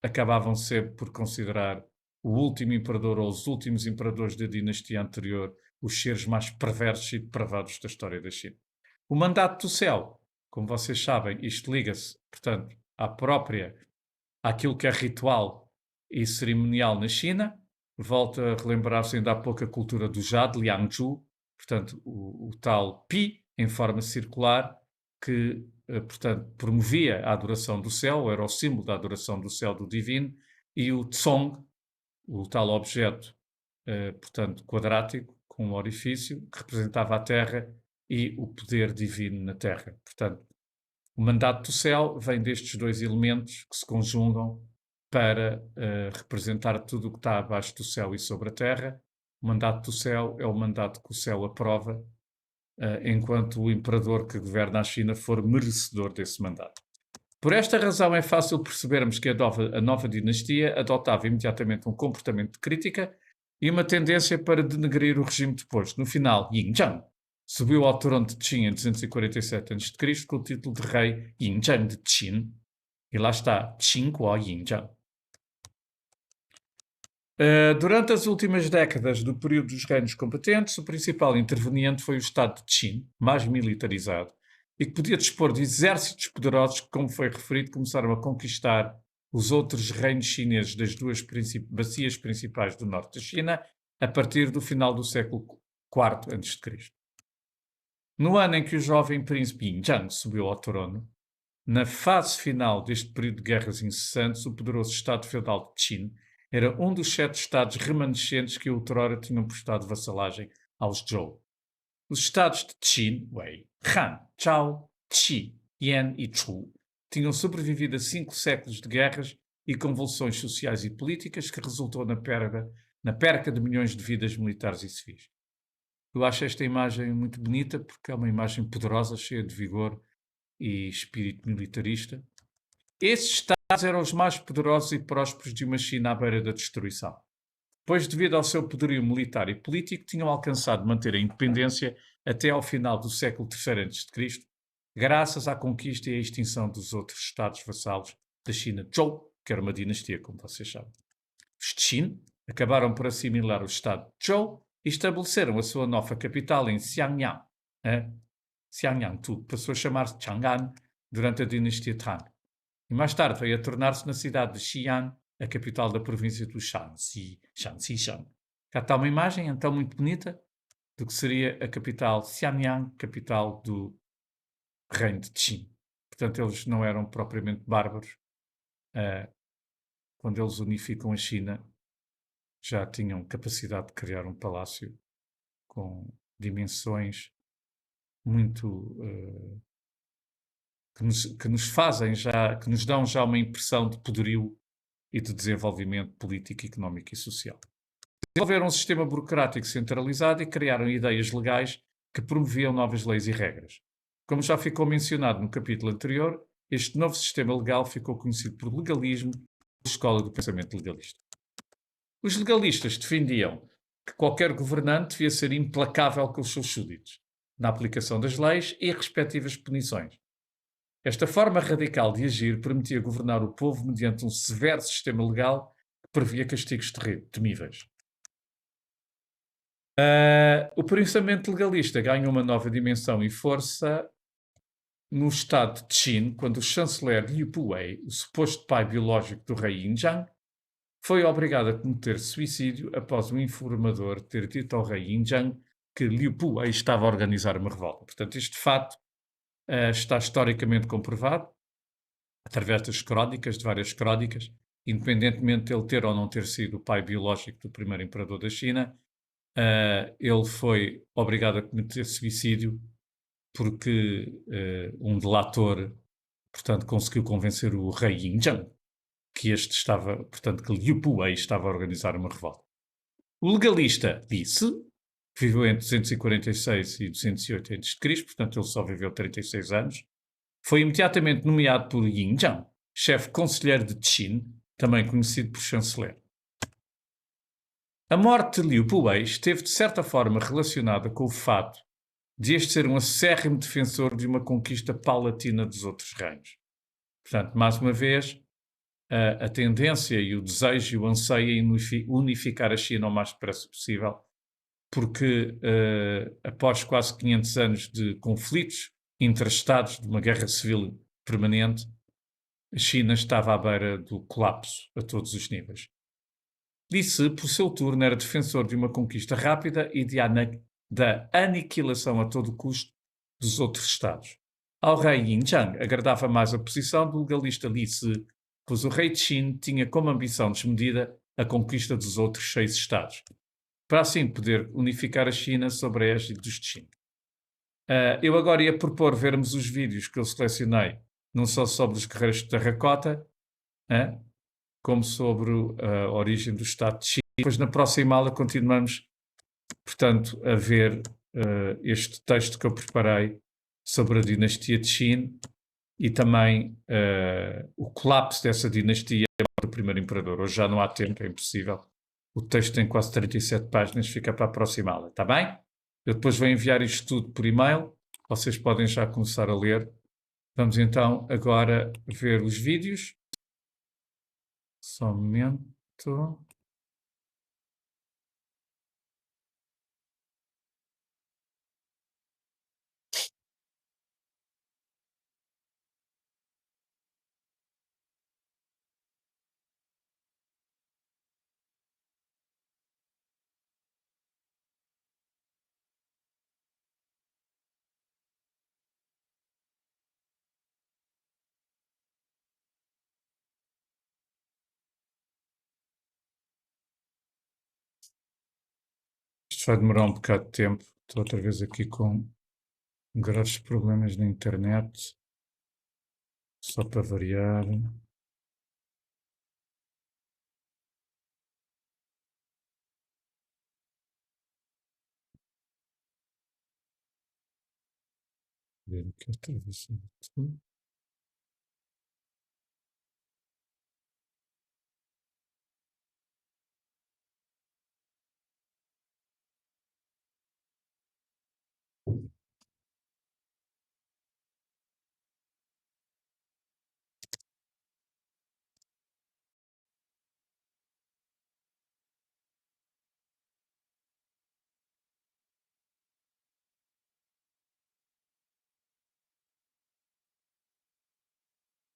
acabavam sempre por considerar o último imperador ou os últimos imperadores da dinastia anterior os seres mais perversos e depravados da história da China. O mandato do céu, como vocês sabem, isto liga-se, portanto, àquilo que é ritual e cerimonial na China. Volta a relembrar-se ainda há pouco a cultura do Jade, Liangzhu, portanto, o tal Pi em forma circular que, portanto, promovia a adoração do céu, era o símbolo da adoração do céu, do divino, e o Tsong, o tal objeto, portanto, quadrático, com um orifício, que representava a Terra e o poder divino na Terra. Portanto, o mandato do céu vem destes dois elementos que se conjugam para representar tudo o que está abaixo do céu e sobre a Terra. O mandato do céu é o mandato que o céu aprova, enquanto o imperador que governa a China for merecedor desse mandato. Por esta razão é fácil percebermos que a nova dinastia adotava imediatamente um comportamento de crítica e uma tendência para denegrir o regime depois. No final, Yingjiang subiu ao trono de Qin em 247 a.C. com o título de rei Yingjiang de Qin. E lá está, Qinguo Yingjiang. Durante as últimas décadas do período dos reinos competentes, o principal interveniente foi o Estado de Qin, mais militarizado, e que podia dispor de exércitos poderosos que, como foi referido, começaram a conquistar os outros reinos chineses das duas bacias principais do norte da China a partir do final do século IV a.C. No ano em que o jovem príncipe Yingjiang subiu ao trono, na fase final deste período de guerras incessantes, o poderoso Estado feudal de Qin era um dos 7 estados remanescentes que outrora tinham prestado vassalagem aos Zhou. Os estados de Qin, Wei, Han, Zhao, Qi, Yan e Chu tinham sobrevivido a 5 séculos de guerras e convulsões sociais e políticas que resultou na perca de milhões de vidas militares e civis. Eu acho esta imagem muito bonita porque é uma imagem poderosa, cheia de vigor e espírito militarista. Esses estados eram os mais poderosos e prósperos de uma China à beira da destruição, pois devido ao seu poderio militar e político tinham alcançado manter a independência até ao final do século III a.C., graças à conquista e à extinção dos outros estados vassalos da China Zhou, que era uma dinastia, como vocês sabem. Os Qin acabaram por assimilar o estado de Zhou e estabeleceram a sua nova capital em Xiangyang. Xiangyang tudo passou a chamar-se Chang'an durante a dinastia Tang. E mais tarde veio a tornar-se na cidade de Xi'an, a capital da província do Shanxi. Cá está uma imagem, então, muito bonita do que seria a capital Xianyang, capital do reino de Qin. Portanto, eles não eram propriamente bárbaros. Quando eles unificam a China, já tinham capacidade de criar um palácio com dimensões muito que nos dão já uma impressão de poderio e de desenvolvimento político, económico e social. Desenvolveram um sistema burocrático centralizado e criaram ideias legais que promoviam novas leis e regras. Como já ficou mencionado no capítulo anterior, este novo sistema legal ficou conhecido por legalismo, escola do pensamento legalista. Os legalistas defendiam que qualquer governante devia ser implacável com os seus súditos, na aplicação das leis e respectivas punições. Esta forma radical de agir permitia governar o povo mediante um severo sistema legal que previa castigos temíveis. O pensamento legalista ganha uma nova dimensão e força no estado de Qin, quando o chanceler Liu Puwei, o suposto pai biológico do rei Yinzhang, foi obrigado a cometer suicídio após um informador ter dito ao rei Yinzhang que Liu Puwei estava a organizar uma revolta. Portanto, este fato está historicamente comprovado através das crónicas, de várias crónicas, independentemente de ele ter ou não ter sido o pai biológico do primeiro imperador da China, ele foi obrigado a cometer suicídio porque um delator, portanto, conseguiu convencer o rei Yinzhang que este estava, portanto, que Liu Puwei estava a organizar uma revolta. O legalista disse, viveu entre 246 e 208 a.C., portanto, ele só viveu 36 anos, foi imediatamente nomeado por Yinzhang, chefe conselheiro de Qin, também conhecido por chanceler. A morte de Liu Puwei esteve de certa forma relacionada com o fato de este ser um acérrimo defensor de uma conquista paulatina dos outros reinos. Portanto, mais uma vez, a tendência e o desejo e o anseio em unificar a China o mais depressa possível, porque após quase 500 anos de conflitos interestados, de uma guerra civil permanente, a China estava à beira do colapso a todos os níveis. Disse, por seu turno, era defensor de uma conquista rápida e da aniquilação a todo custo dos outros Estados. Ao rei Yinzhang agradava mais a posição do legalista Li Si, pois o rei Qin tinha como ambição desmedida a conquista dos outros 6 Estados, para assim poder unificar a China sob a égide dos Qin. Eu agora ia propor vermos os vídeos que eu selecionei, não só sobre os guerreiros de terracota, como sobre a origem do Estado de China. Depois, na próxima aula, continuamos, portanto, a ver este texto que eu preparei sobre a dinastia de Qin e também o colapso dessa dinastia do primeiro imperador. Hoje já não há tempo, é impossível. O texto tem quase 37 páginas, fica para a próxima aula, está bem? Eu depois vou enviar isto tudo por e-mail, vocês podem já começar a ler. Vamos então agora ver os vídeos. Só um momento. Isto vai demorar um bocado de tempo. Estou outra vez aqui com graves problemas na internet. Só para variar. Ver aqui outra vez.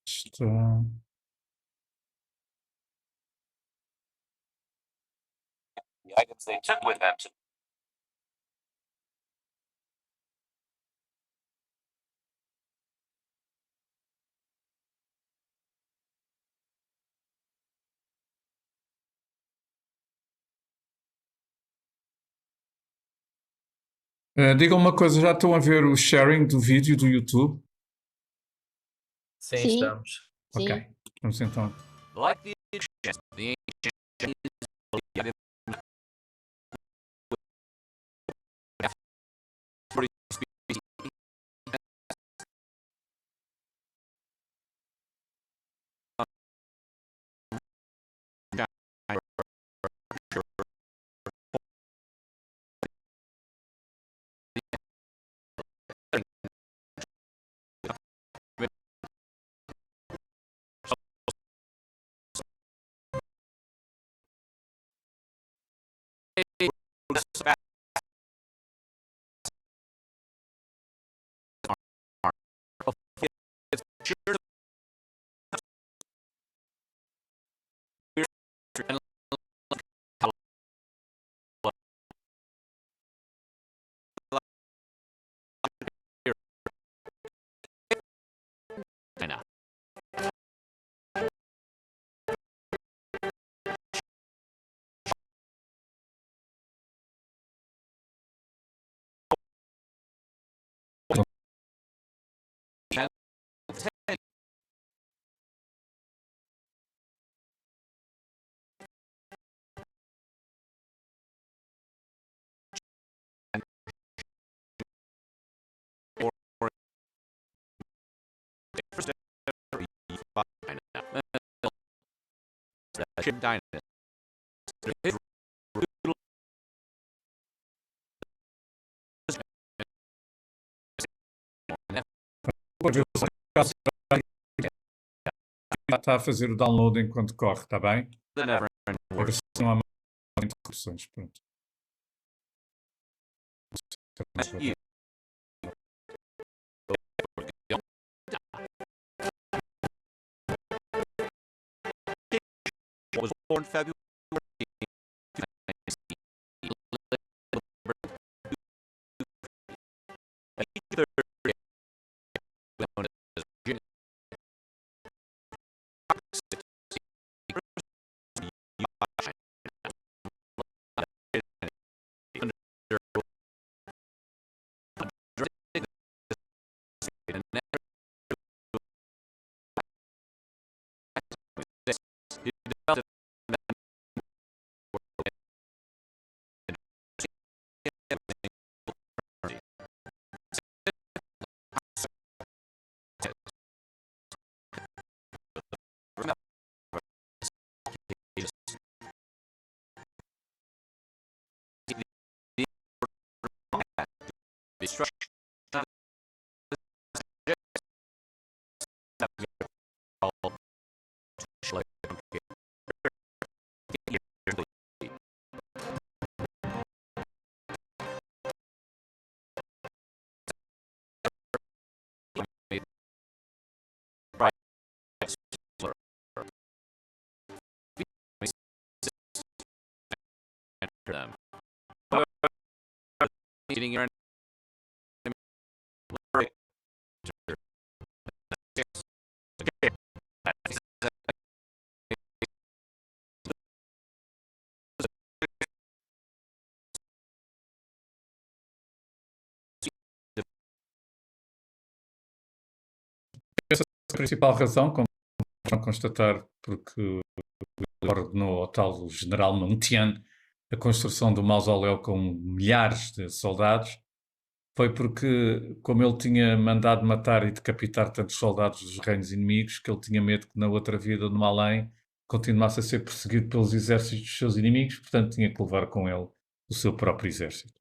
Está. The items they took with them to Digam uma coisa, já estão a ver o sharing do vídeo do YouTube? Sim, Sim. estamos. Ok, Sim. vamos então. like the Egyptians, the ancient Chinese Russian dynasty. His Está a fazer o download enquanto corre, está bem? the never ending A word. ver se não há mais interrupções. Pronto. You was born February. Them. Eating your A principal razão, como vão constatar, porque ele ordenou ao tal general Mengtian a construção do mausoléu com milhares de soldados, foi porque, como ele tinha mandado matar e decapitar tantos soldados dos reinos inimigos, que ele tinha medo que na outra vida, no além, continuasse a ser perseguido pelos exércitos dos seus inimigos, portanto tinha que levar com ele o seu próprio exército.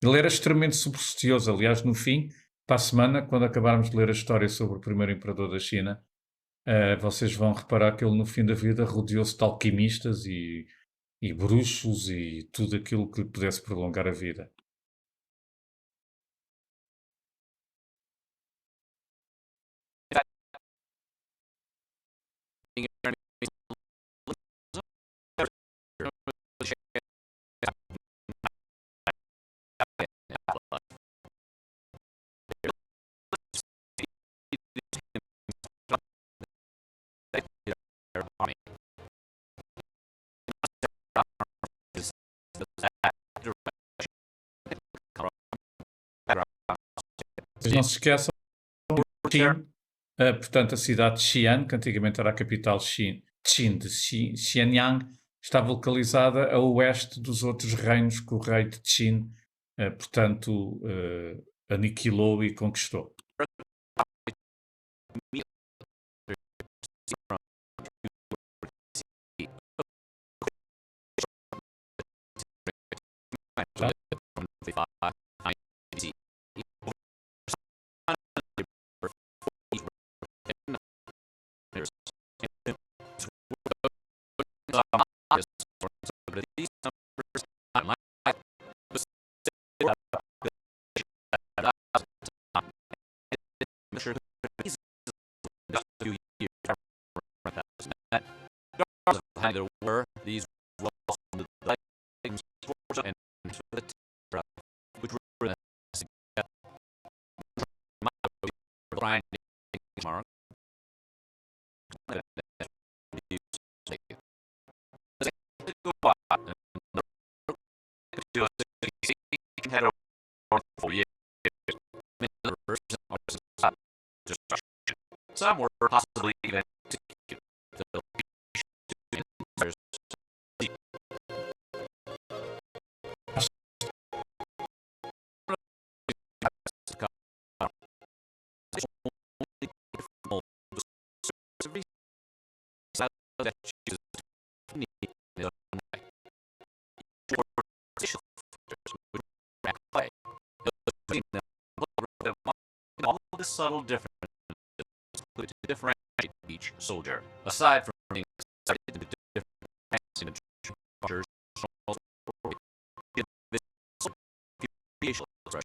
Ele era extremamente supersticioso, aliás, no fim, para a semana, quando acabarmos de ler a história sobre o primeiro imperador da China, vocês vão reparar que ele no fim da vida rodeou-se de alquimistas e bruxos e tudo aquilo que lhe pudesse prolongar a vida. Vocês não se esqueçam, Qin, portanto, a cidade de Xi'an, que antigamente era a capital Qin de Xianyang, estava localizada a oeste dos outros reinos que o rei de Qin, portanto, aniquilou e conquistou. There were these walls and which were mark. Some were possibly even facial features which were at play, illustrating them all the subtle differences to differentiate each soldier. Aside from being excited to different in the structures, facial expressions,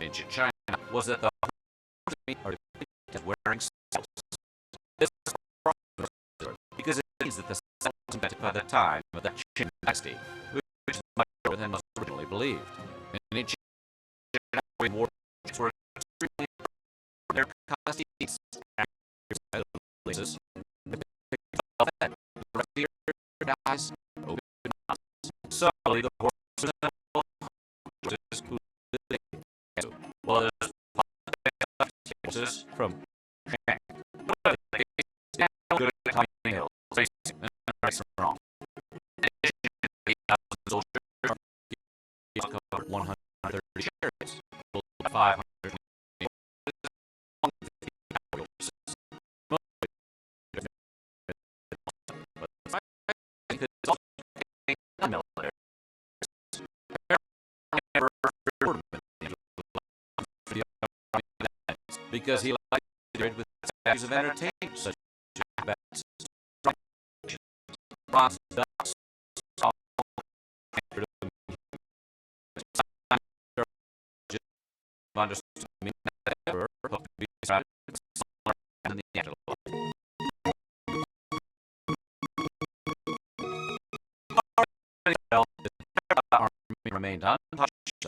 ancient China was that the army are depicted as wearing saddles. This is because it means that the saddle was invented by the time of the Qing dynasty, which is much older than was originally believed. In ancient China, war were extremely their costumes and places. The eyes open mouths. Suddenly, the horses well, there's from Shank. Good at timing hills, facing and right from wrong. In addition, 8,000 soldiers covered 130 chariots, 500 because he liked to with statues of entertainment such as bats, bronze ducks, understood me that ever hoped to be surrounded with solar and the antelope. The army remained untouched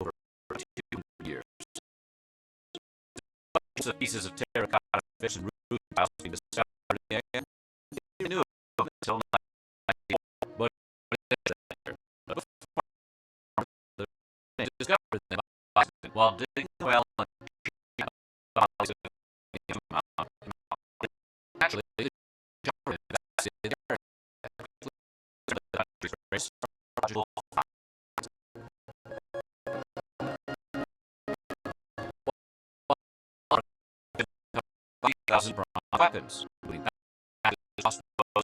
over 2 years. Of pieces of terracotta fish and root tiles being discovered in the area. They knew of it until 19, but they discovered them while digging the well and naturally the thousand weapons, including crossbows,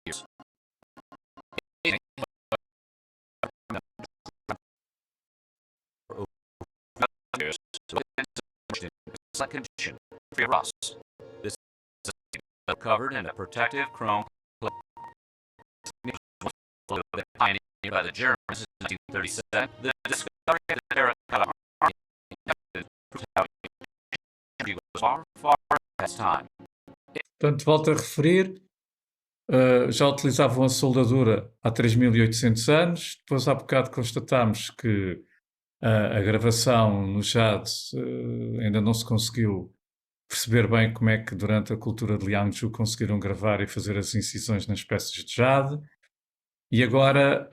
years. Second condition for Ross. This is covered in a protective chrome plate. Pioneered by the Germans in 1937, the discovery of the terracotta army was far past time. Portanto, volto a referir, já utilizavam a soldadura há 3.800 anos. Depois, há bocado, constatámos que a gravação no jade ainda não se conseguiu perceber bem como é que durante a cultura de Liangzhu conseguiram gravar e fazer as incisões nas peças de jade. E agora,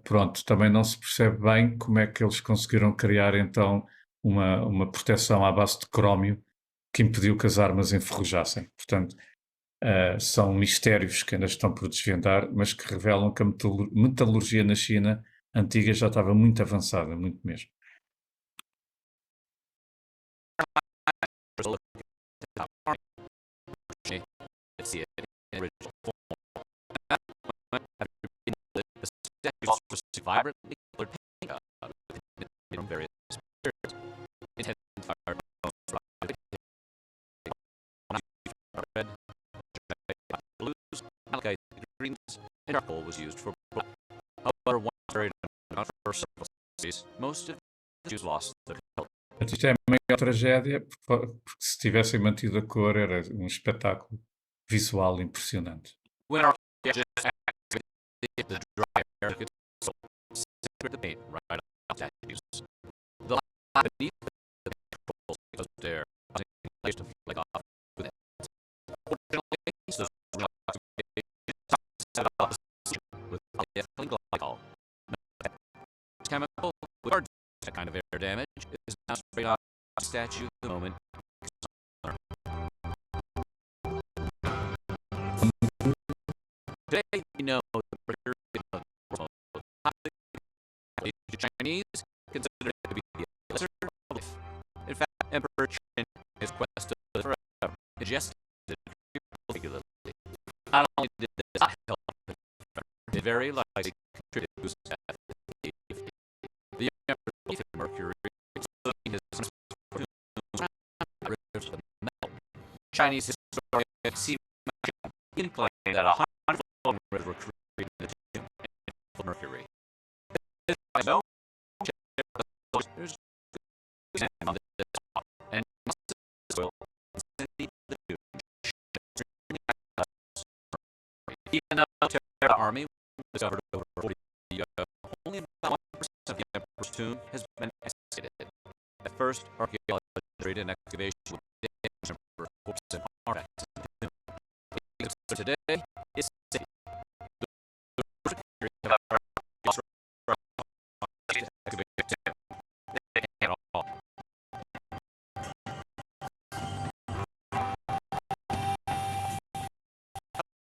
pronto, também não se percebe bem como é que eles conseguiram criar então uma proteção à base de crómio que impediu que as armas enferrujassem. Portanto, são mistérios que ainda estão por desvendar, mas que revelam que a metalurgia na China antiga já estava muito avançada, muito mesmo. Vibrantly colored paint from various materials. Red, blues, malachite greens, and charcoal was used for black. However, once buried for several centuries, most of the Jews lost their color. Isto é a maior tragédia, porque se tivessem mantido a cor era um espetáculo visual impressionante. When archaeologists activated the dryer, could separate the paint right off statues. The line beneath the controls was there, causing layers to flake off with it. Fortunately, those with polyethylene glycol. This chemical, with that kind of air damage, is now sprayed off the statue the moment. Today we know that Mercury is one of the world's most toxic gases. The Chinese consider it to be the lesser of life. In fact, Emperor Qin, his quest to live forever, ingested it regularly. Not only did this not help him, it very likely contributed to his death. The Emperor's belief in Mercury was his rivers of metal. Chinese historian C. Machine claimed that 100 flowing rivers were created in the tomb of Mercury. This is no there's on this spot, and soil the tomb. Even though the Terra army was discovered over 40 years ago, only about 1% of the Emperor's tomb has been excavated. At first, archaeologists carried an excavation with the Emperor's corpse and artifacts in the tomb. So today is safe. The first period of excavation, they can't all.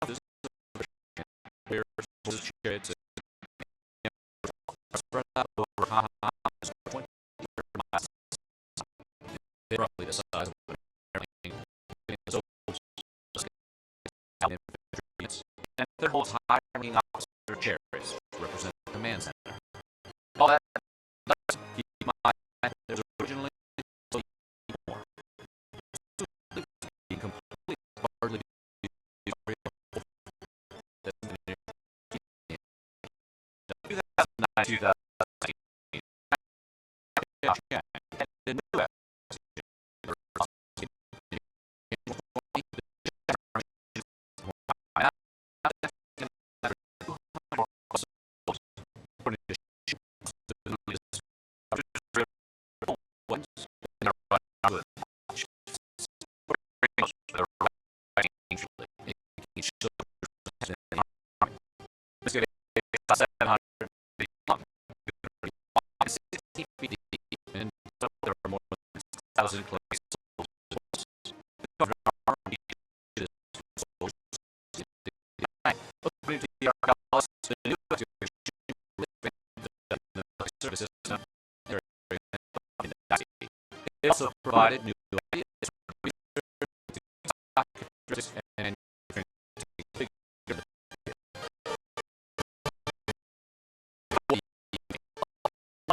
This is a chariots spread out over miles, 20 miles. They're roughly the size of an airplane. And their holds high ranking officer chariots to represent the command center. All that does keep in mind there's originally more. Being completely hardly 2018. It also provided new ideas for research and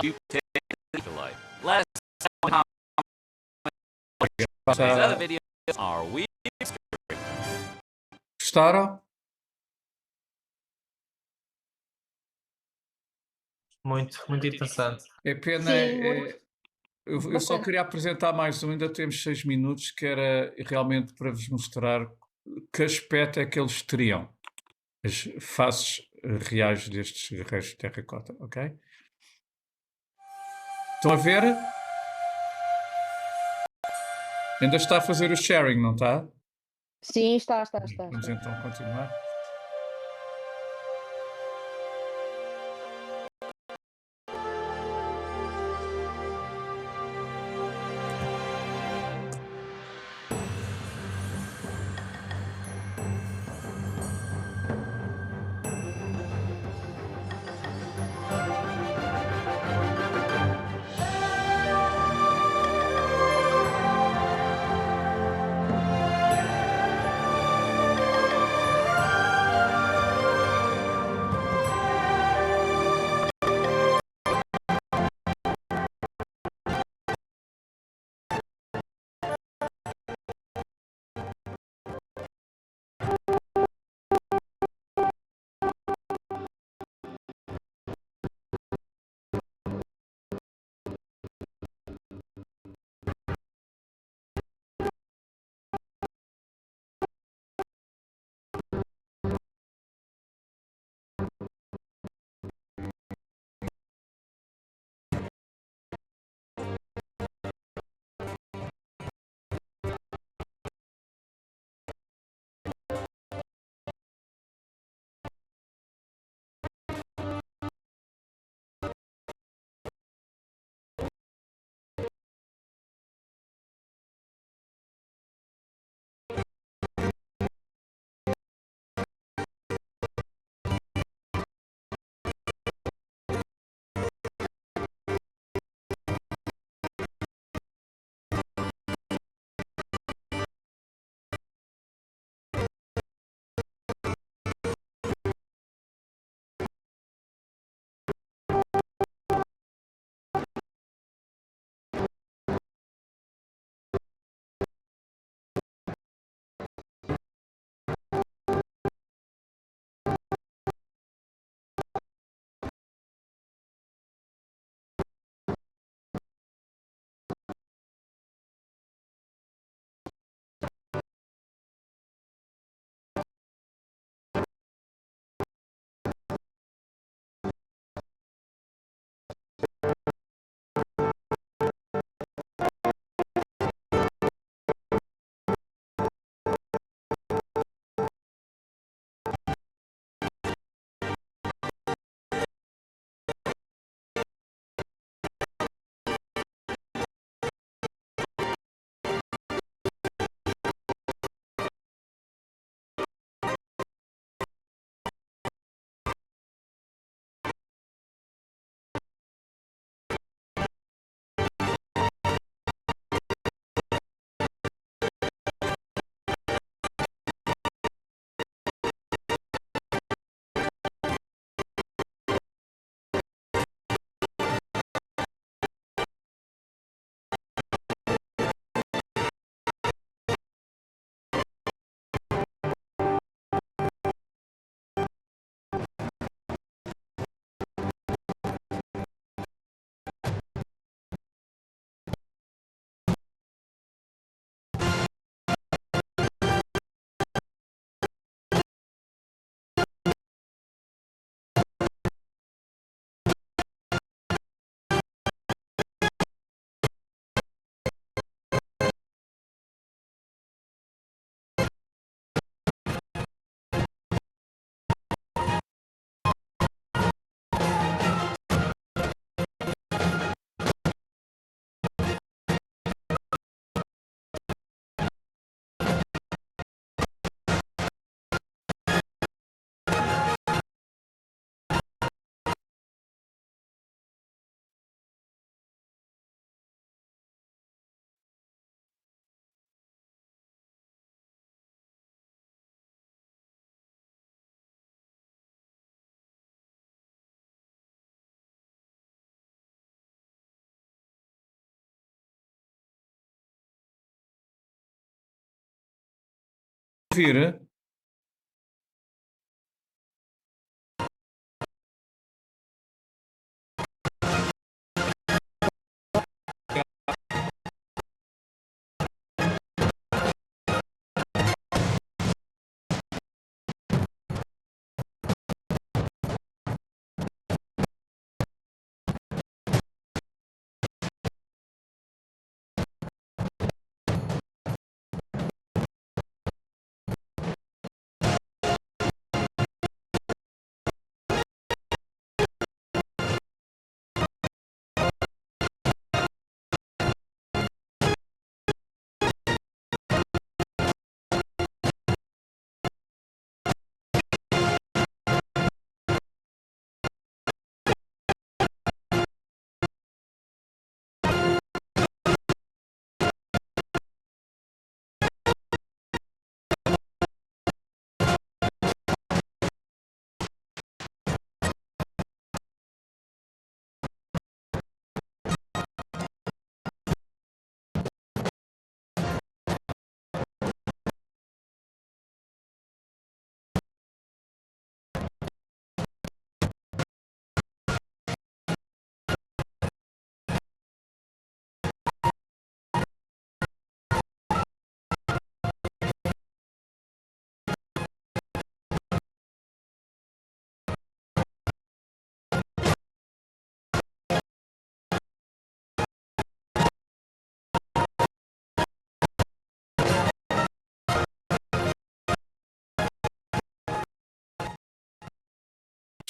you take the light. Last time these other videos are we Gostaram? Muito, muito interessante. É pena, Sim, muito eu só bacana. queria apresentar mais um, ainda temos 6 minutos, que era realmente para vos mostrar que aspecto é que eles teriam, as faces reais destes guerreiros de terracota, ok? Estão a ver? Ainda está a fazer o sharing, não está? Sim, está. Vamos então continuar. ouvir?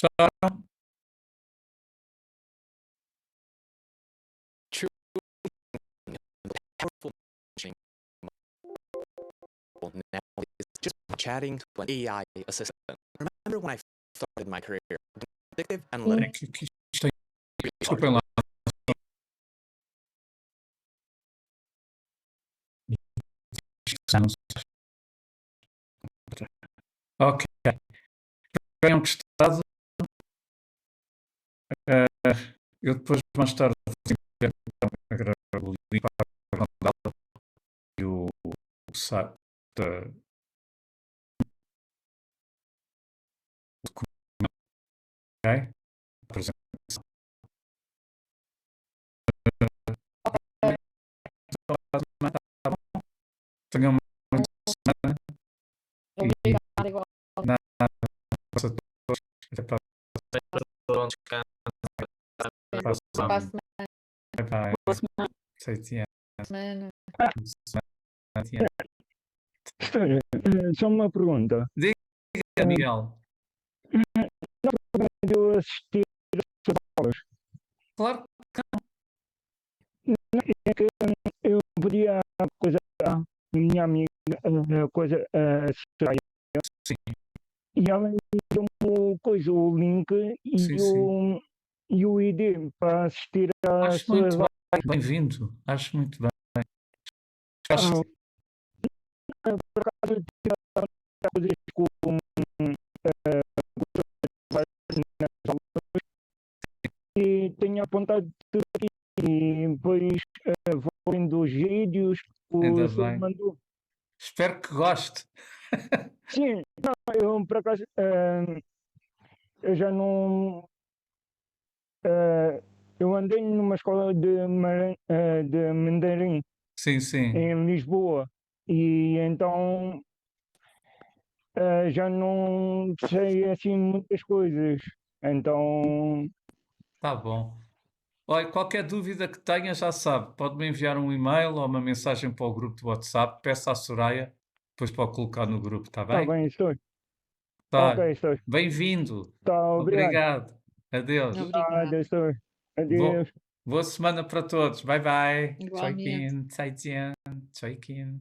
Sara? True powerful machine now is just chatting to an AI assistant. Remember when I started my career? Predictive É analytics. que isto tem... Desculpem lá. Isto não se- Ok. Tenham gostado. Eu depois, mais tarde, vou gravar o link para a Rondela e o site da documento, ok? Apresentação. Tá bom? Tenham uma boa semana Obrigada, igual. e nada, a todos. Até para Bom descanso. a Para a semana. semana. Bye bye. Sei que Semana. Só uma pergunta. Diga, Miguel. Eu assisti às aulas. Claro. É que eu pedi a coisa à minha amiga, a coisa a Soraya, Sim, e ela deu-me o link sim, sim. e o ID para assistir às Acho muito suas aulas. bem. Bem-vindo. Acho muito bem. Acho Ah, por acaso, tiraram coisas como nas aulas e tenho apontado tudo aqui. E depois vou vendo os vídeos que ainda o senhor bem. mandou. Espero que goste. Sim, não, eu por acaso eu já não. Eu andei numa escola de mandarim Sim, sim. em Lisboa e então já não sei assim muitas coisas. Então, Tá bom. Olha, qualquer dúvida que tenha, já sabe, pode-me enviar um e-mail ou uma mensagem para o grupo do WhatsApp, peça à Soraya, depois pode colocar no grupo, está está bem? bem, estou. Tá. Ok, estou. Bem-vindo. Tá, obrigado. Obrigado. Adeus. Obrigada. Nada, estou. Boa, Adeus. boa semana para todos. Bye bye. Igualmente. 再见，再见，再见。